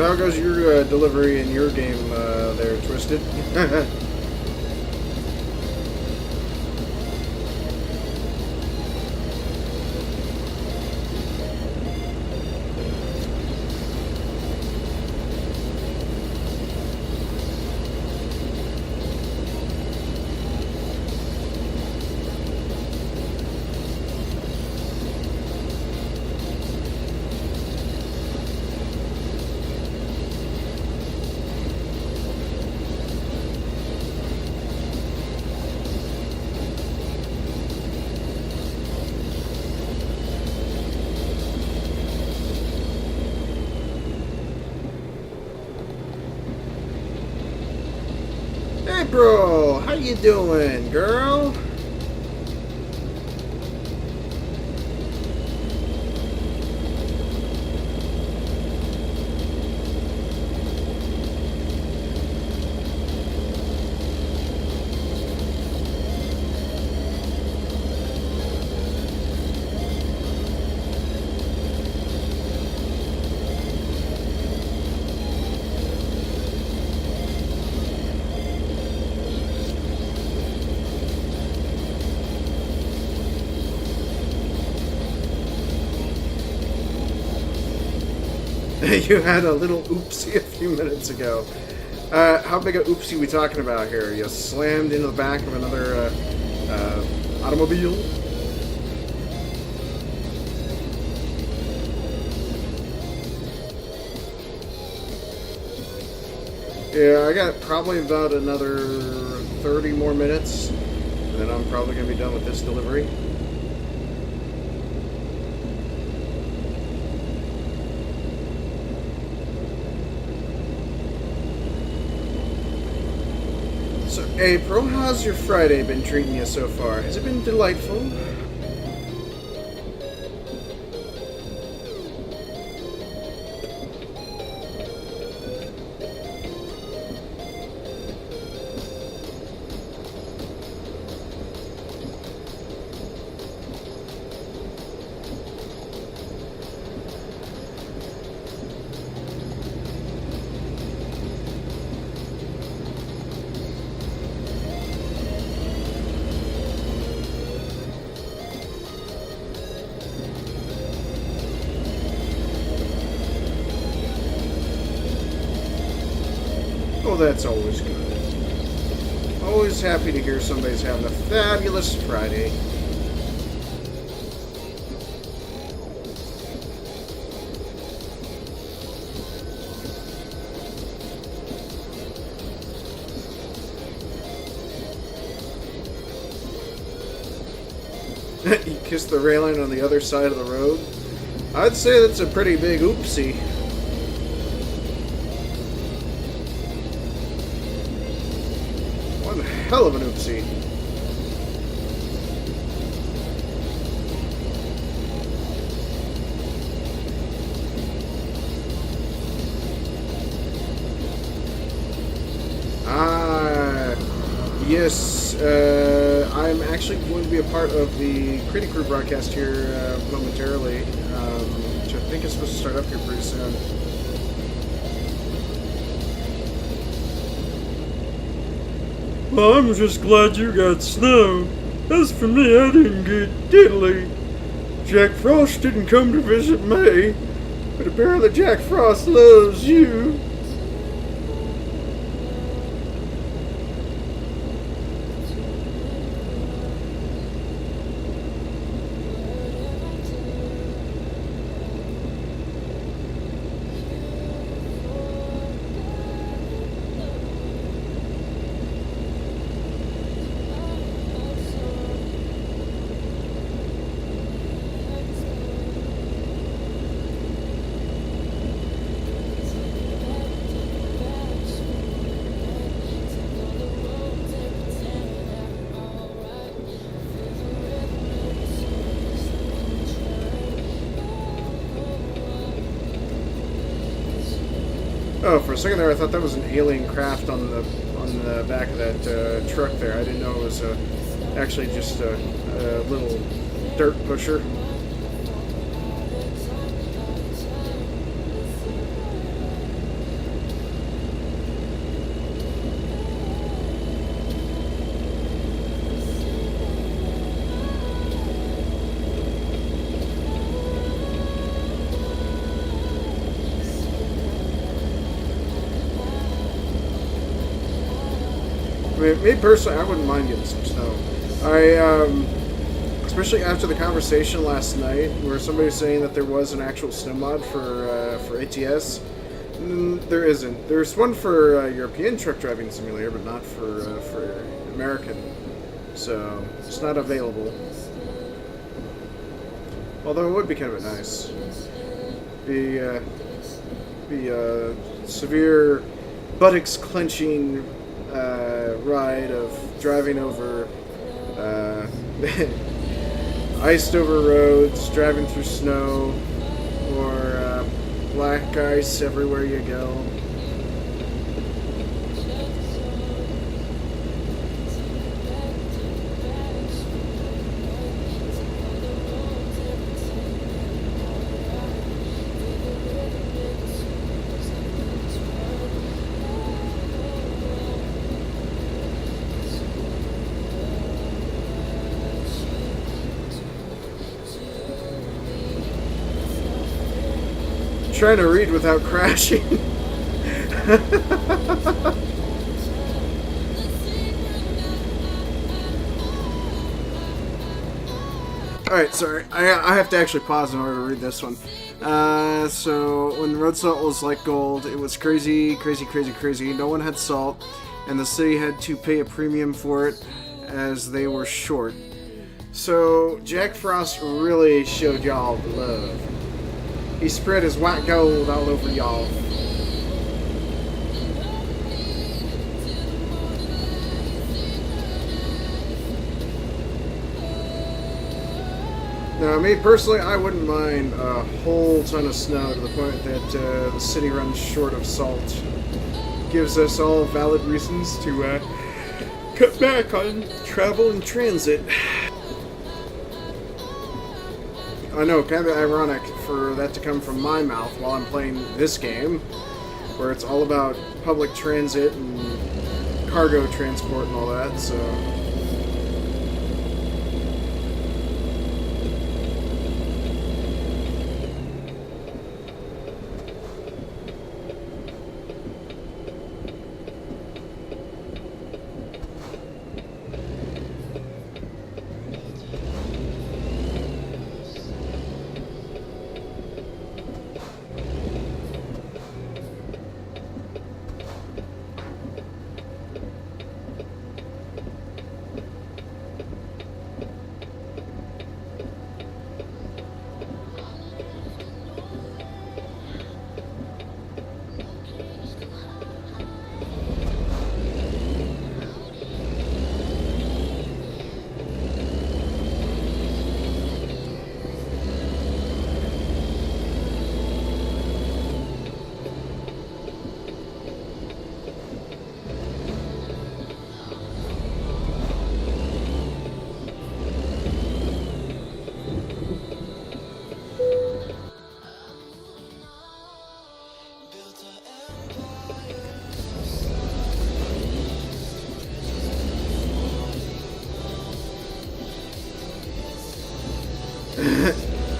S1: how goes your delivery in your game there, Twisted? April, how you doing, girl? You had a little oopsie a few minutes ago. How big a oopsie we talking about here? You slammed into the back of another automobile? Yeah, I got probably about another 30 more minutes, and then I'm probably going to be done with this delivery. So, hey, Pro, how's your Friday been treating you so far? Has it been delightful? Oh, that's always good. Always happy to hear somebody's having a fabulous Friday. You kissed the railing on the other side of the road? I'd say that's a pretty big oopsie. One hell of an oopsie. Yes, I'm actually going to be a part of the Critic Crew broadcast here momentarily, which I think is supposed to start up here pretty soon.
S2: Well, I'm just glad you got snow. As for me, I didn't get diddly. Jack Frost didn't come to visit me, but apparently Jack Frost loves you.
S1: Oh, for a second there, I thought that was an alien craft on the back of that truck there. I didn't know it was actually just a little dirt pusher. Me personally, I wouldn't mind getting some snow. Especially after the conversation last night, where somebody was saying that there was an actual snow mod for ATS. There isn't. There's one for European Truck Driving Simulator, but not for American. So it's not available. Although it would be kind of nice. Be a severe buttocks clenching ride of driving over iced over roads, driving through snow, or black ice everywhere you go. trying to read without crashing. Alright, sorry. I have to actually pause in order to read this one. So, when road salt was like gold, it was crazy, crazy, crazy, crazy. No one had salt, and the city had to pay a premium for it as they were short. So, Jack Frost really showed y'all the love. He spread his white gold all over y'all. Now, me personally, I wouldn't mind a whole ton of snow to the point that the city runs short of salt. Gives us all valid reasons to cut back on travel and transit. I know, kind of ironic for that to come from my mouth while I'm playing this game, where it's all about public transit and cargo transport and all that, so...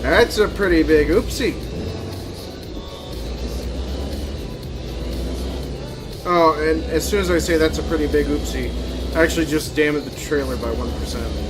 S1: That's a pretty big oopsie. Oh, and as soon as I say that's a pretty big oopsie, I actually just damaged the trailer by 1%.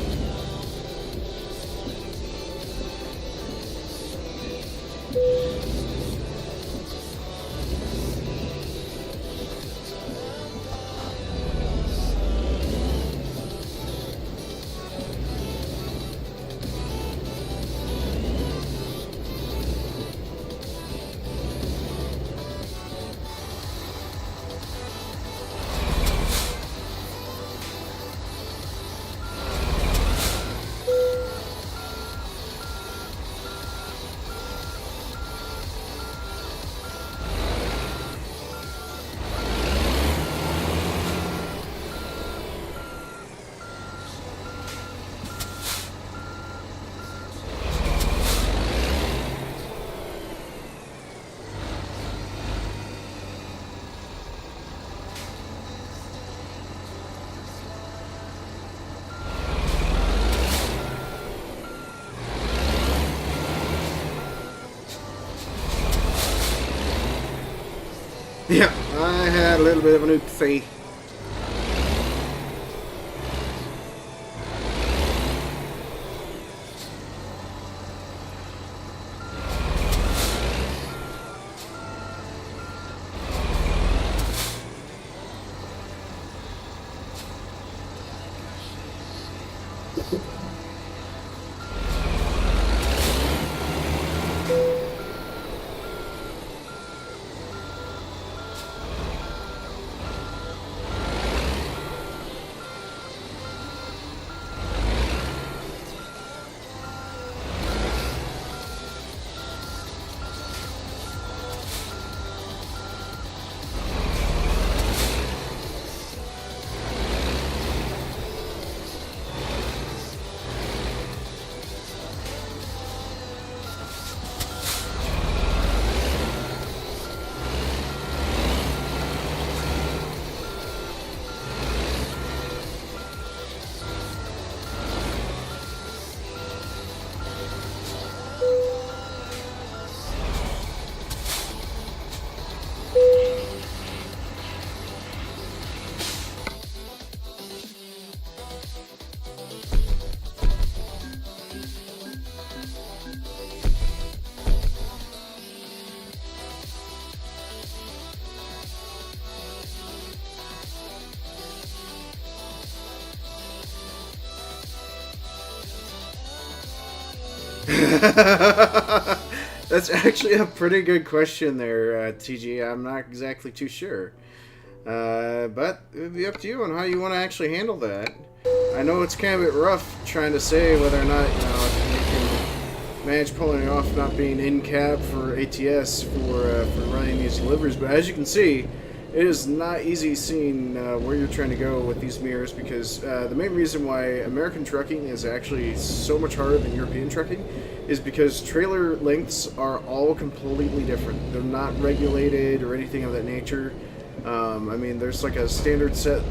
S1: Yeah, I had a little bit of an oopsie. That's actually a pretty good question there, TG. I'm not exactly too sure. But it would be up to you on how you want to actually handle that. I know it's kind of a bit rough trying to say whether or not, if you can manage pulling off not being in cab for ATS for running these deliveries, but as you can see, it is not easy seeing where you're trying to go with these mirrors, because the main reason why American trucking is actually so much harder than European trucking is because trailer lengths are all completely different. They're not regulated or anything of that nature. I mean, there's like a standard set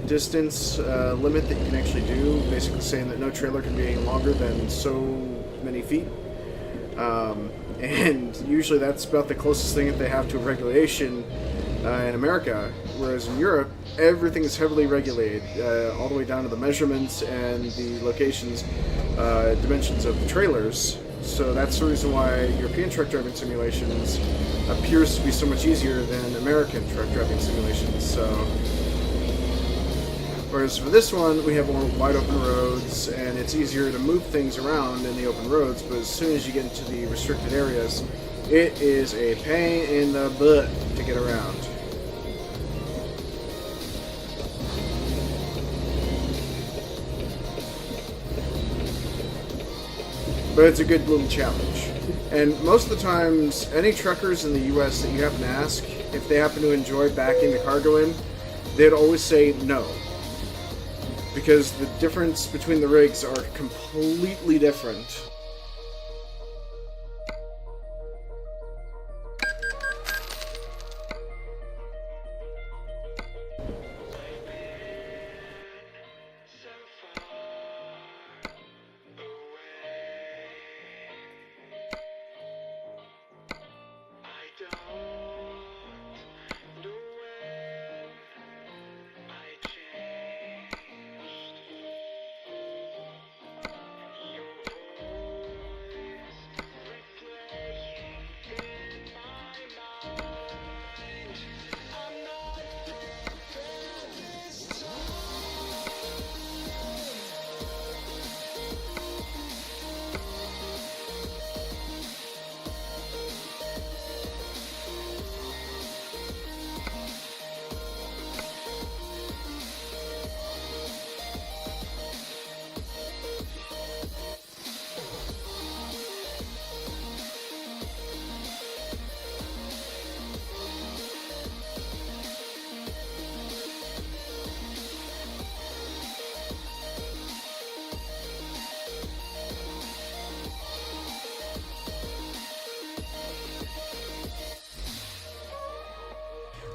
S1: distance limit that you can actually do, basically saying that no trailer can be any longer than so many feet. And usually that's about the closest thing that they have to a regulation in America, whereas in Europe, everything is heavily regulated, all the way down to the measurements and the locations, dimensions of the trailers. So that's the reason why European truck driving simulations appears to be so much easier than American truck driving simulations. So, whereas for this one, we have more wide open roads, and it's easier to move things around in the open roads, but as soon as you get into the restricted areas, it is a pain in the butt to get around. But it's a good little challenge. And most of the times, any truckers in the US that you happen to ask, if they happen to enjoy backing the cargo in, they'd always say no. Because the difference between the rigs are completely different.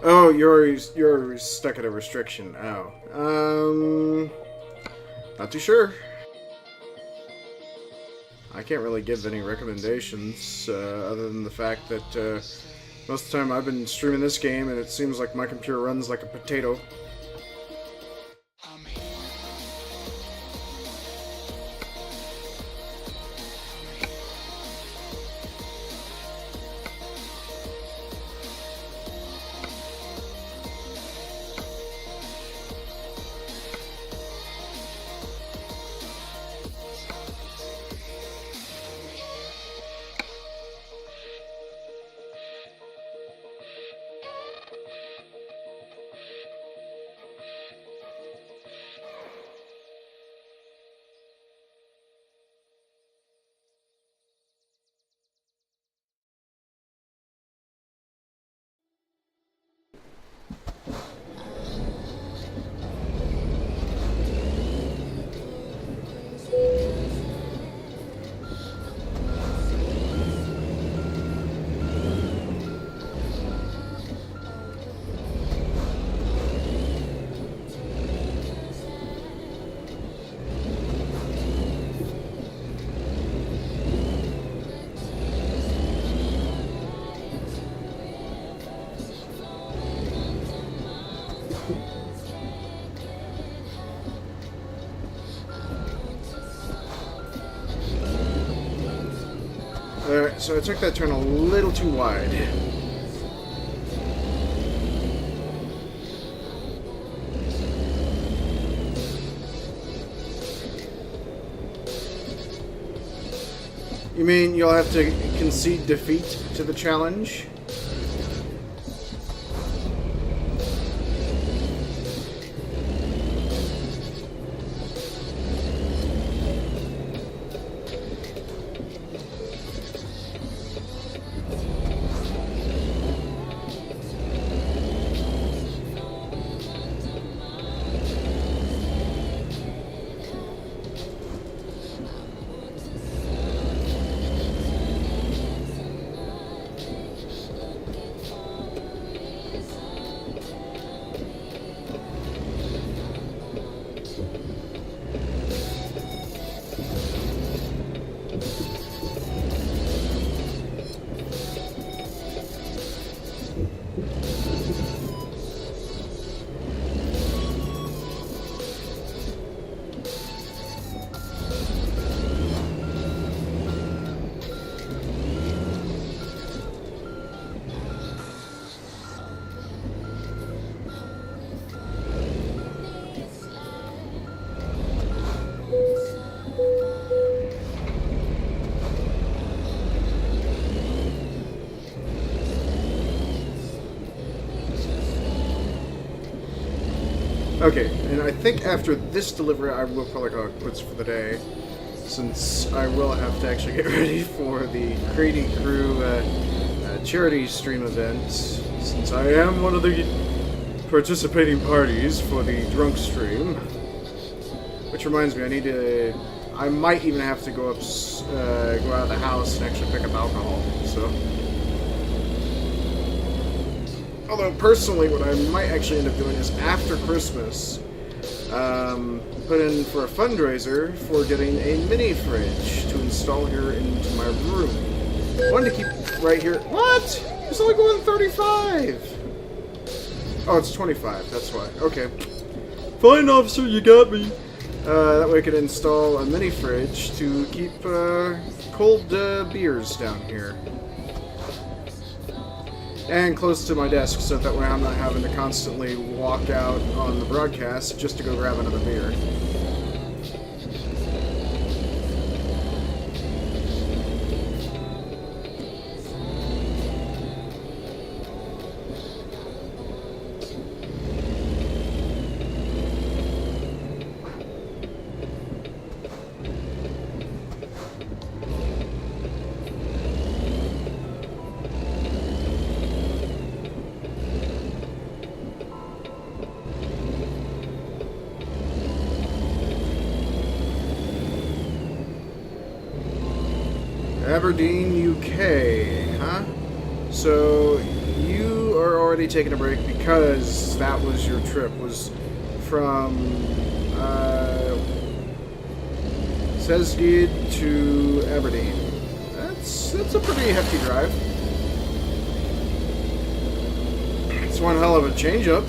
S1: Oh, you're stuck at a restriction. Oh. Not too sure. I can't really give any recommendations, other than the fact that most of the time I've been streaming this game and it seems like my computer runs like a potato. Alright, so I took that turn a little too wide. You mean you'll have to concede defeat to the challenge? Okay, and I think after this delivery I will probably call it quits for the day, since I will have to actually get ready for the Crazy Crew charity stream event, since I am one of the participating parties for the drunk stream. Which reminds me, I might even have to go out of the house and actually pick up alcohol, so. Although, personally, what I might actually end up doing is, after Christmas, put in for a fundraiser for getting a mini fridge to install here into my room. I wanted to keep right here. What? It's only going 35! Oh, it's 25, that's why. Okay.
S2: Fine, officer, you got me.
S1: That way I could install a mini fridge to keep cold beers down here. And close to my desk, so that way I'm not having to constantly walk out on the broadcast just to go grab another beer. Aberdeen, UK, huh? So, you are already taking a break because that was your trip, was from, Sesgid to Aberdeen. That's a pretty hefty drive. It's one hell of a change-up.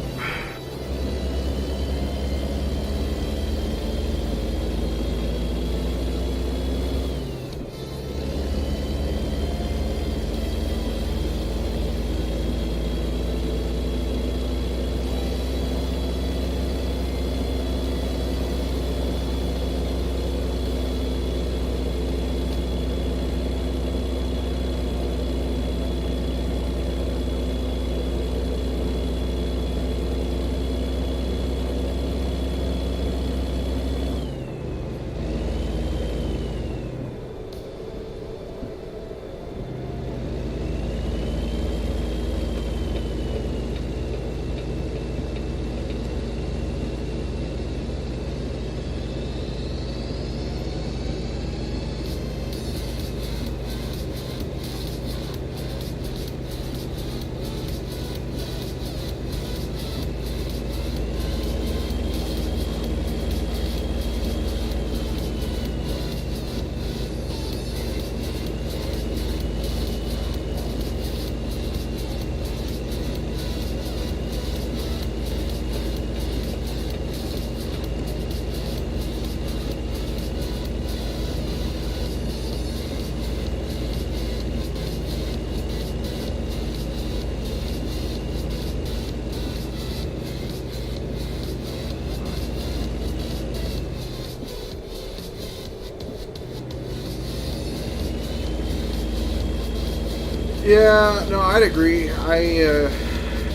S1: Yeah, no, I'd agree.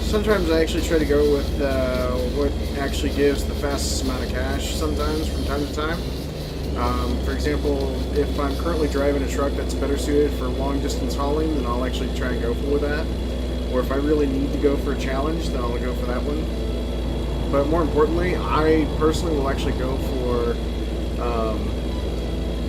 S1: Sometimes I actually try to go with what actually gives the fastest amount of cash sometimes from time to time. For example, if I'm currently driving a truck that's better suited for long distance hauling, then I'll actually try and go for that. Or if I really need to go for a challenge, then I'll go for that one. But more importantly, I personally will actually go for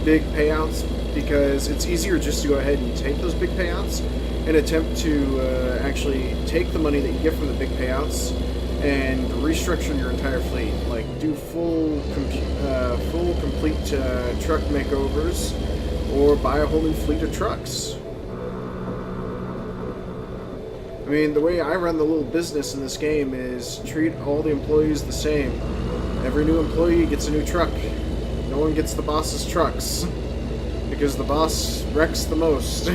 S1: big payouts, because it's easier just to go ahead and take those big payouts and attempt to actually take the money that you get from the big payouts and restructure your entire fleet. Like, do full complete truck makeovers, or buy a whole new fleet of trucks. I mean, the way I run the little business in this game is treat all the employees the same. Every new employee gets a new truck. No one gets the boss's trucks, because the boss wrecks the most.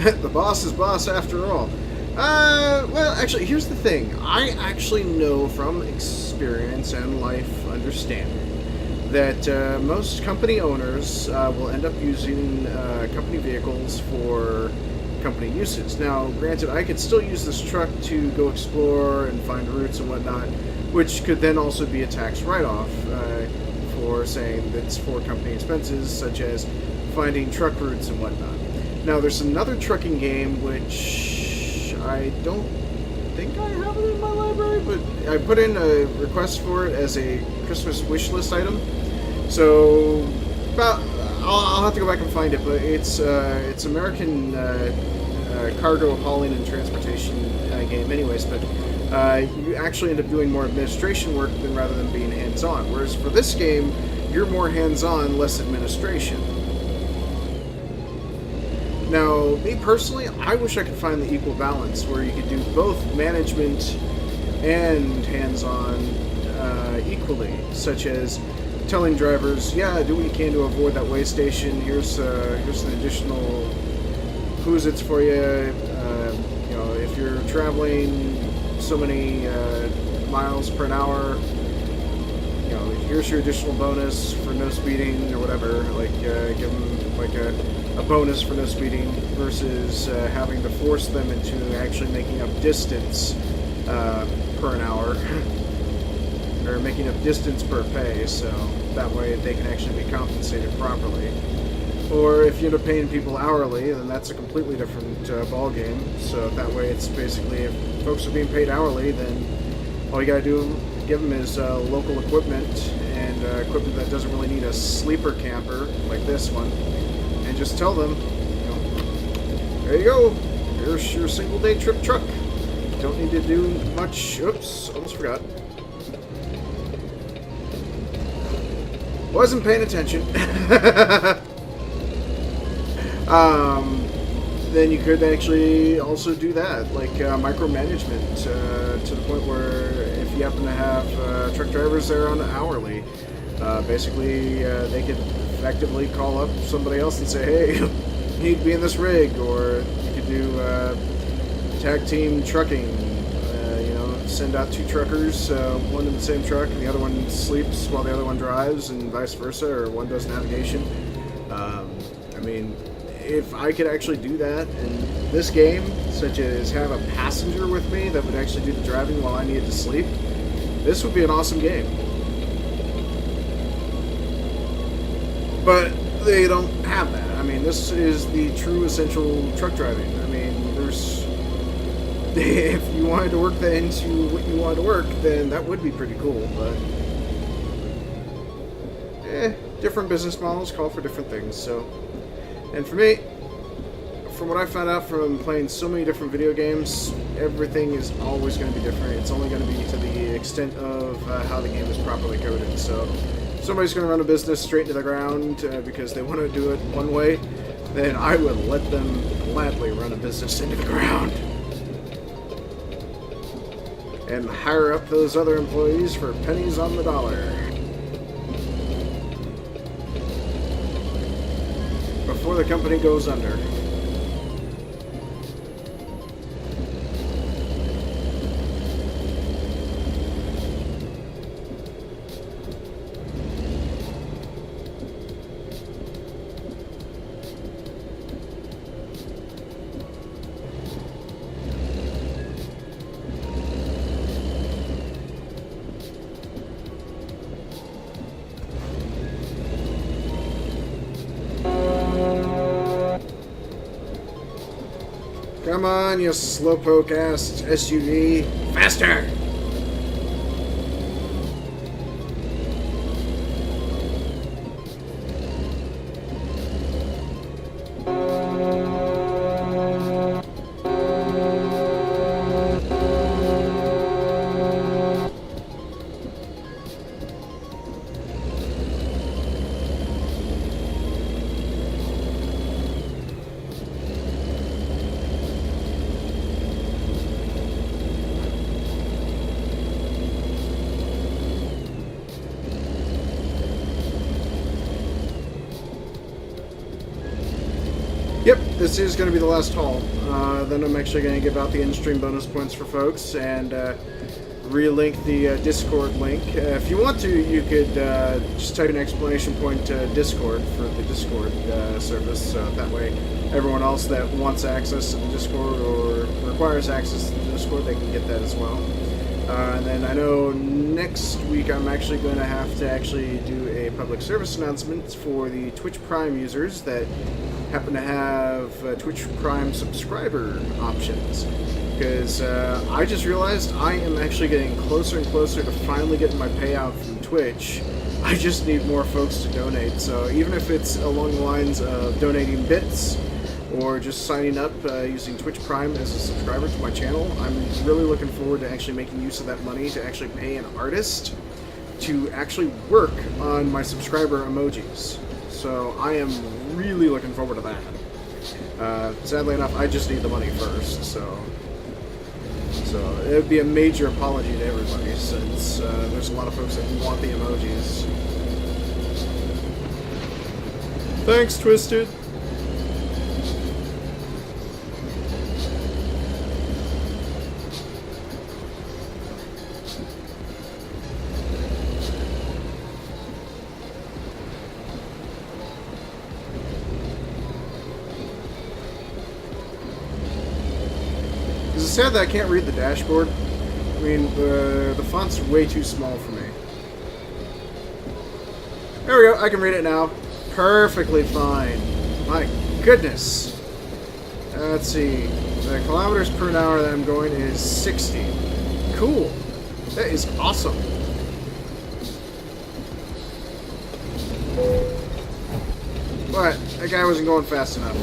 S1: The boss is boss after all. Well, actually, here's the thing. I actually know from experience and life understanding that most company owners will end up using company vehicles for company uses. Now, granted, I could still use this truck to go explore and find routes and whatnot, which could then also be a tax write-off for saying that's for company expenses, such as finding truck routes and whatnot. Now, there's another trucking game which I don't think I have it in my library, but I put in a request for it as a Christmas wish list item. So, I'll have to go back and find it, but it's American cargo hauling and transportation game, anyways. But you actually end up doing more administration work rather than being hands-on. Whereas for this game, you're more hands-on, less administration. Now, me personally, I wish I could find the equal balance where you could do both management and hands-on equally, such as telling drivers, yeah, do what you can to avoid that way station. Here's an additional who's-its for you. You know, if you're traveling so many miles per hour, you know, here's your additional bonus for no speeding or whatever. Like, give them like a bonus for no speeding versus having to force them into actually making up distance per an hour or making up distance per pay, so that way they can actually be compensated properly. Or if you end up paying people hourly, then that's a completely different ball game. So that way it's basically, if folks are being paid hourly, then all you gotta do give them is local equipment and equipment that doesn't really need a sleeper camper like this one. And just tell them, you know, there you go, here's your single day trip truck. Don't need to do much. Oops, almost forgot. Wasn't paying attention. Then you could actually also do that, like micromanagement to the point where if you happen to have truck drivers there on hourly, basically they could effectively call up somebody else and say, hey, you need to be in this rig, or you could do tag team trucking, you know, send out two truckers, one in the same truck and the other one sleeps while the other one drives, and vice versa, or one does navigation. I mean, if I could actually do that in this game, such as have a passenger with me that would actually do the driving while I needed to sleep, this would be an awesome game. But they don't have that. I mean, this is the true essential truck driving. I mean, there's... if you wanted to work that into what you wanted to work, then that would be pretty cool, but... different business models call for different things, so... And for me, from what I found out from playing so many different video games, everything is always going to be different. It's only going to be to the extent of how the game is properly coded. So if somebody's going to run a business straight to the ground because they want to do it one way, then I would let them gladly run a business into the ground. And hire up those other employees for pennies on the dollar. Before the company goes under. Come on, you slowpoke-ass SUV. Faster! Yep, this is going to be the last haul. Then I'm actually going to give out the in-stream bonus points for folks and relink the Discord link. If you want to, you could just type an exclamation point Discord for the Discord service. That way, everyone else that wants access to the Discord or requires access to the Discord, they can get that as well. And then I know next week I'm actually going to have to actually do a public service announcement for the Twitch Prime users that happen to have Twitch Prime subscriber options. Because I just realized I am actually getting closer and closer to finally getting my payout from Twitch. I just need more folks to donate. So even if it's along the lines of donating bits or just signing up using Twitch Prime as a subscriber to my channel, I'm really looking forward to actually making use of that money to actually pay an artist to actually work on my subscriber emojis. So I am really looking forward to that. Sadly enough, I just need the money first, so it would be a major apology to everybody since there's a lot of folks that want the emojis.
S2: Thanks, Twisted.
S1: It's sad that I can't read the dashboard. I mean, the font's way too small for me. There we go, I can read it now. Perfectly fine. My goodness. Let's see. The kilometers per hour that I'm going is 60. Cool. That is awesome. But that guy wasn't going fast enough.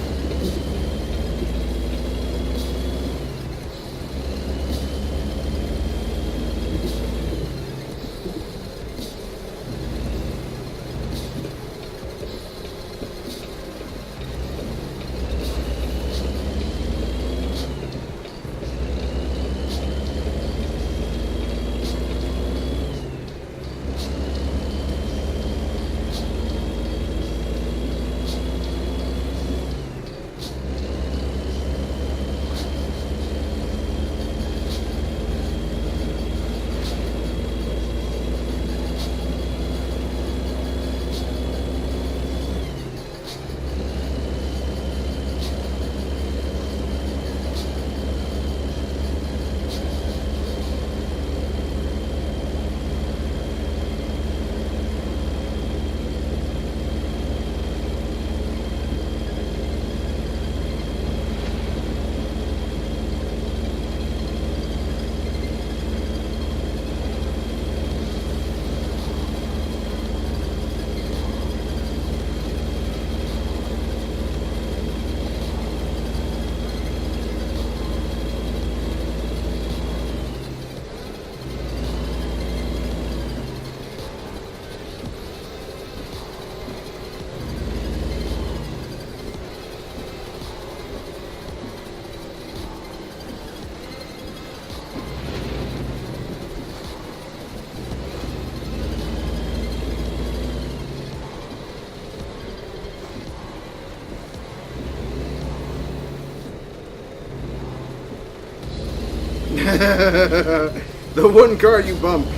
S1: The one car you bumped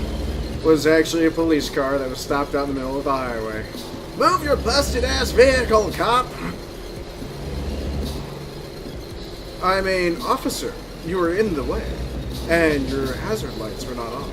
S1: was actually a police car that was stopped out in the middle of the highway. Move your busted ass vehicle, cop! I mean, officer, you were in the way, and your hazard lights were not on.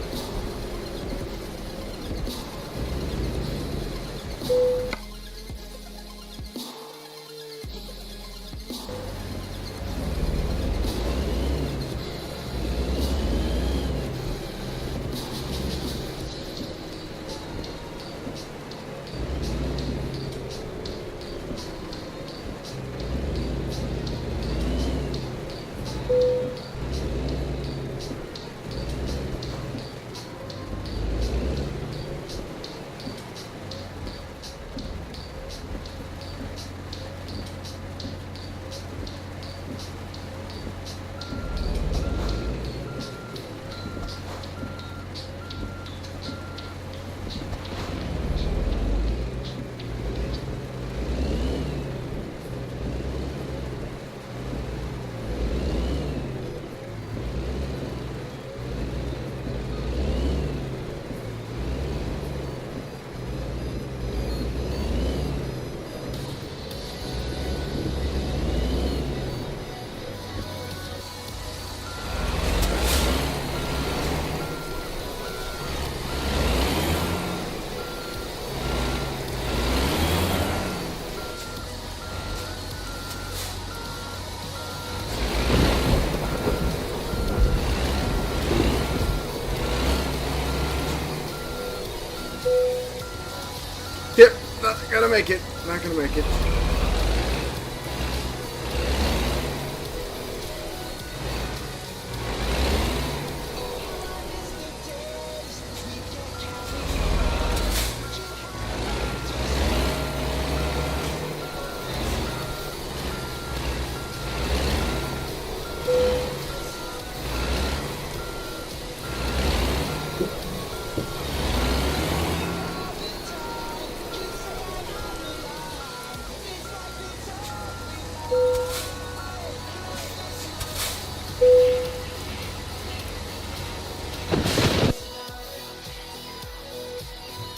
S1: Yep, not gonna make it. Not gonna make it.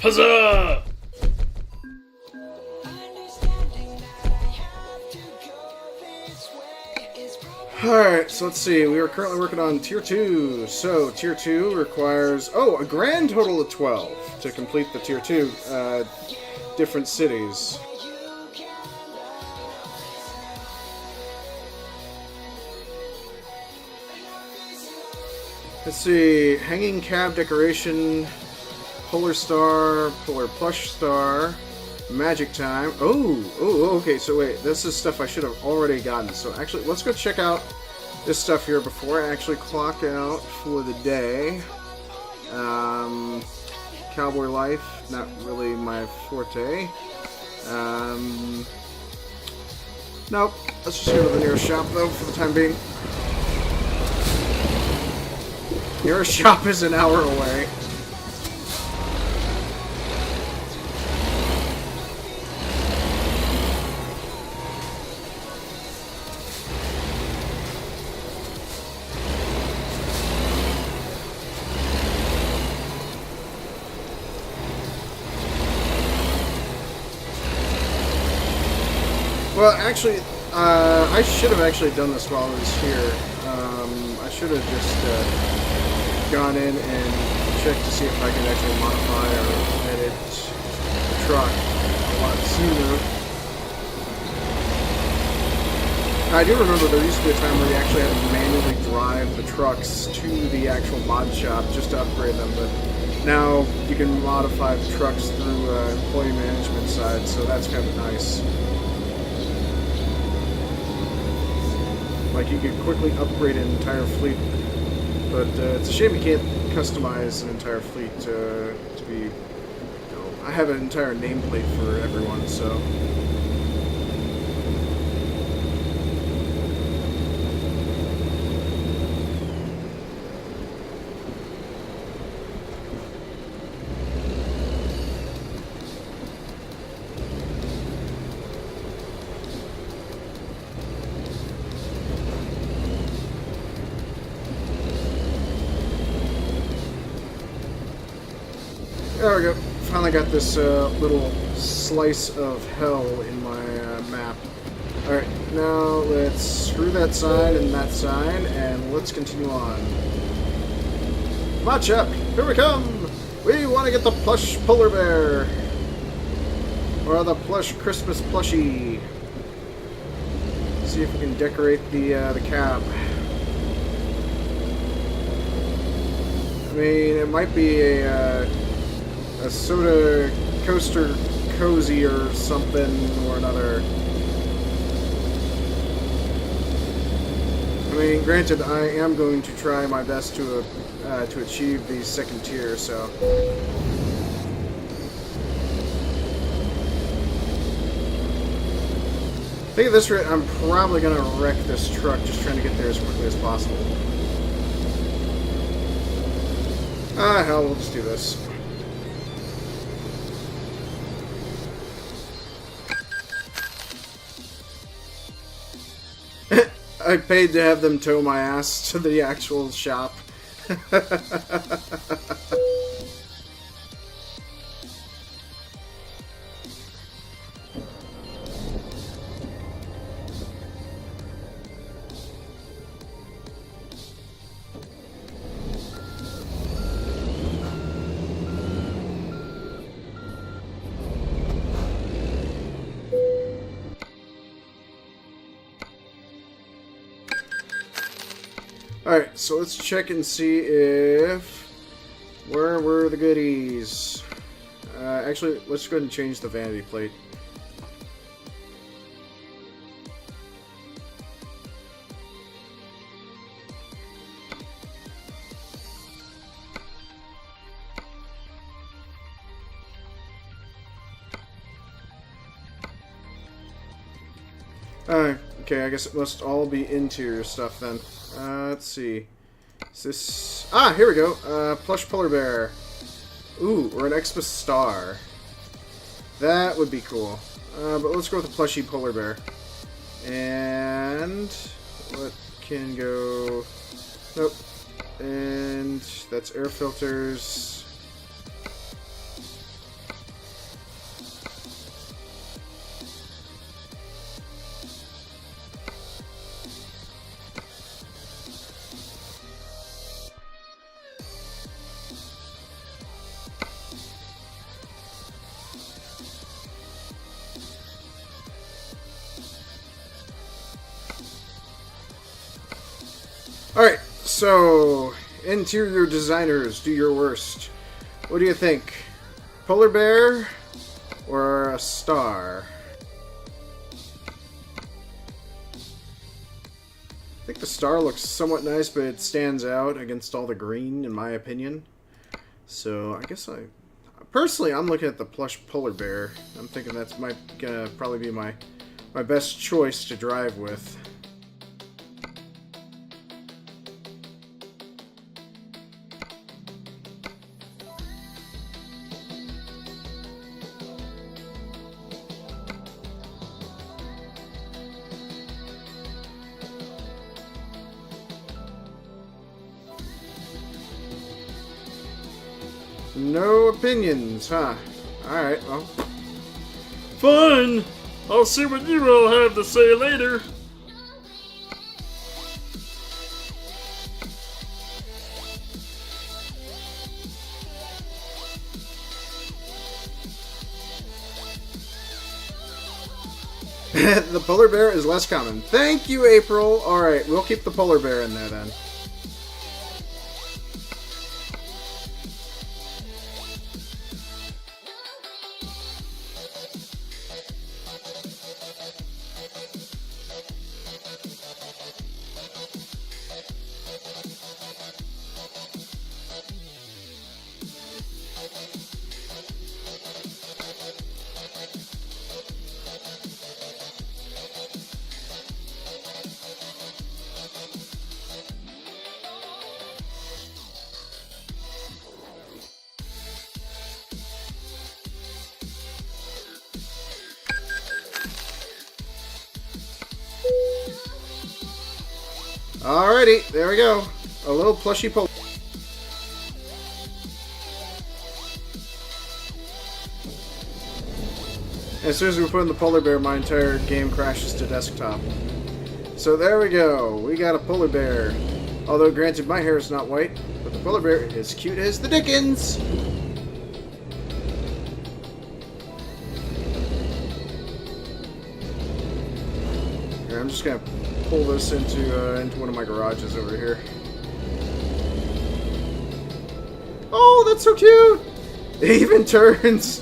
S2: Huzzah!
S1: Alright, so let's see. We are currently working on Tier 2. So, Tier 2 requires, a grand total of 12 to complete the Tier 2 different cities. Let's see. Hanging cab decoration, Polar Star, Polar Plush Star, Magic Time. Okay, so wait, this is stuff I should have already gotten. So actually, let's go check out this stuff here before I actually clock out for the day. Cowboy Life, not really my forte. Nope, let's just go to the nearest shop though for the time being. Nearest shop is an hour away. Well, actually, I should have actually done this while I was here. I should have just gone in and checked to see if I could actually modify or edit the truck a lot sooner. I do remember there used to be a time where you actually had to manually drive the trucks to the actual mod shop just to upgrade them, but now you can modify the trucks through employee management side, so that's kind of nice. Like, you could quickly upgrade an entire fleet, but it's a shame you can't customize an entire fleet to be, you know, I have an entire nameplate for everyone, so. There we go. Finally got this little slice of hell in my map. Alright, now let's screw that sign and that sign, and let's continue on. Watch up! Here we come! We want to get the plush polar bear! Or the plush Christmas plushie. See if we can decorate the cab. I mean, it might be a soda coaster cozy or something or another. I mean, granted, I am going to try my best to achieve the second tier, so. I think at this rate, I'm probably going to wreck this truck just trying to get there as quickly as possible. Ah, hell, we'll just do this. I paid to have them tow my ass to the actual shop. Alright, so let's check and see if... Where were the goodies? Actually, let's go ahead and change the vanity plate. Okay, I guess it must all be interior stuff then. Let's see. Is this... Ah, here we go. Plush polar bear. Ooh, or an Expo star. That would be cool. But let's go with a plushy polar bear. And... what can go... Nope. And that's air filters. Alright, so, interior designers, do your worst. What do you think? Polar bear or a star? I think the star looks somewhat nice, but it stands out against all the green, in my opinion. So, I guess personally, I'm looking at the plush polar bear. I'm thinking that's gonna probably be my best choice to drive with. No opinions, huh? Alright, well.
S2: Fine! I'll see what you all have to say later.
S1: The polar bear is less common. Thank you, April! Alright, we'll keep the polar bear in there then. Alrighty, there we go. A little plushy polar. As soon as we put in the polar bear, my entire game crashes to desktop. So there we go. We got a polar bear. Although, granted, my hair is not white, but the polar bear is cute as the dickens. Here, I'm just gonna pull this into one of my garages over here. Oh, that's so cute! It even turns!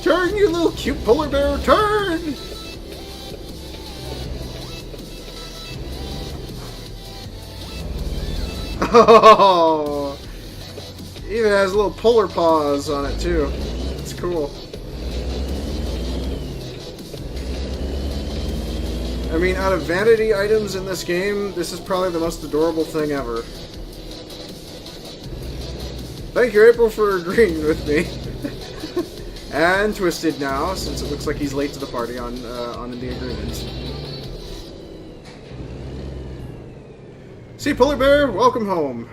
S1: Turn, you little cute polar bear, turn! Oh, even has little polar paws on it too. It's cool. I mean, out of vanity items in this game, this is probably the most adorable thing ever. Thank you, April, for agreeing with me. And Twisted now, since it looks like he's late to the party on the agreement. See, Polar Bear, welcome home.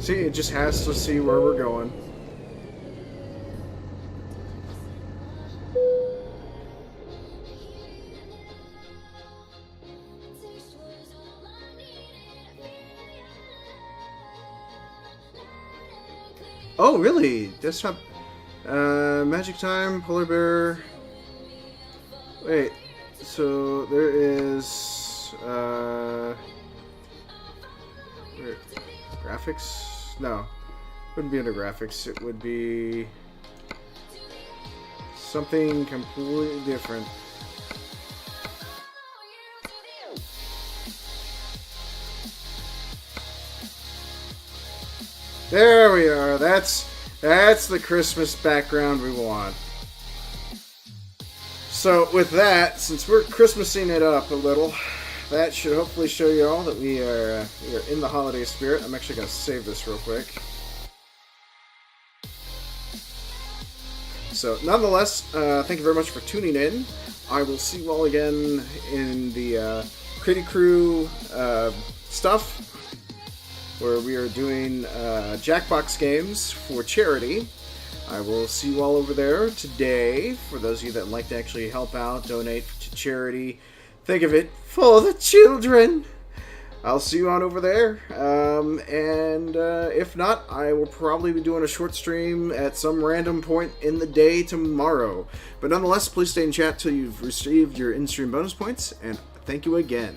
S1: See, it just has to see where we're going. Oh, really? Desktop. Magic Time, Polar Bear. Wait. So there is. Graphics? No. Wouldn't be under graphics. It would be. Something completely different. There we are. That's the Christmas background we want. So with that, since we're Christmasing it up a little, that should hopefully show you all that we are in the holiday spirit. I'm actually going to save this real quick. So nonetheless, thank you very much for tuning in. I will see you all again in the Critty Crew stuff, where we are doing Jackbox games for charity. I will see you all over there today. For those of you that would like to actually help out, donate to charity, think of it for the children. I'll see you on over there. And if not, I will probably be doing a short stream at some random point in the day tomorrow. But nonetheless, please stay in chat till you've received your in-stream bonus points, and thank you again.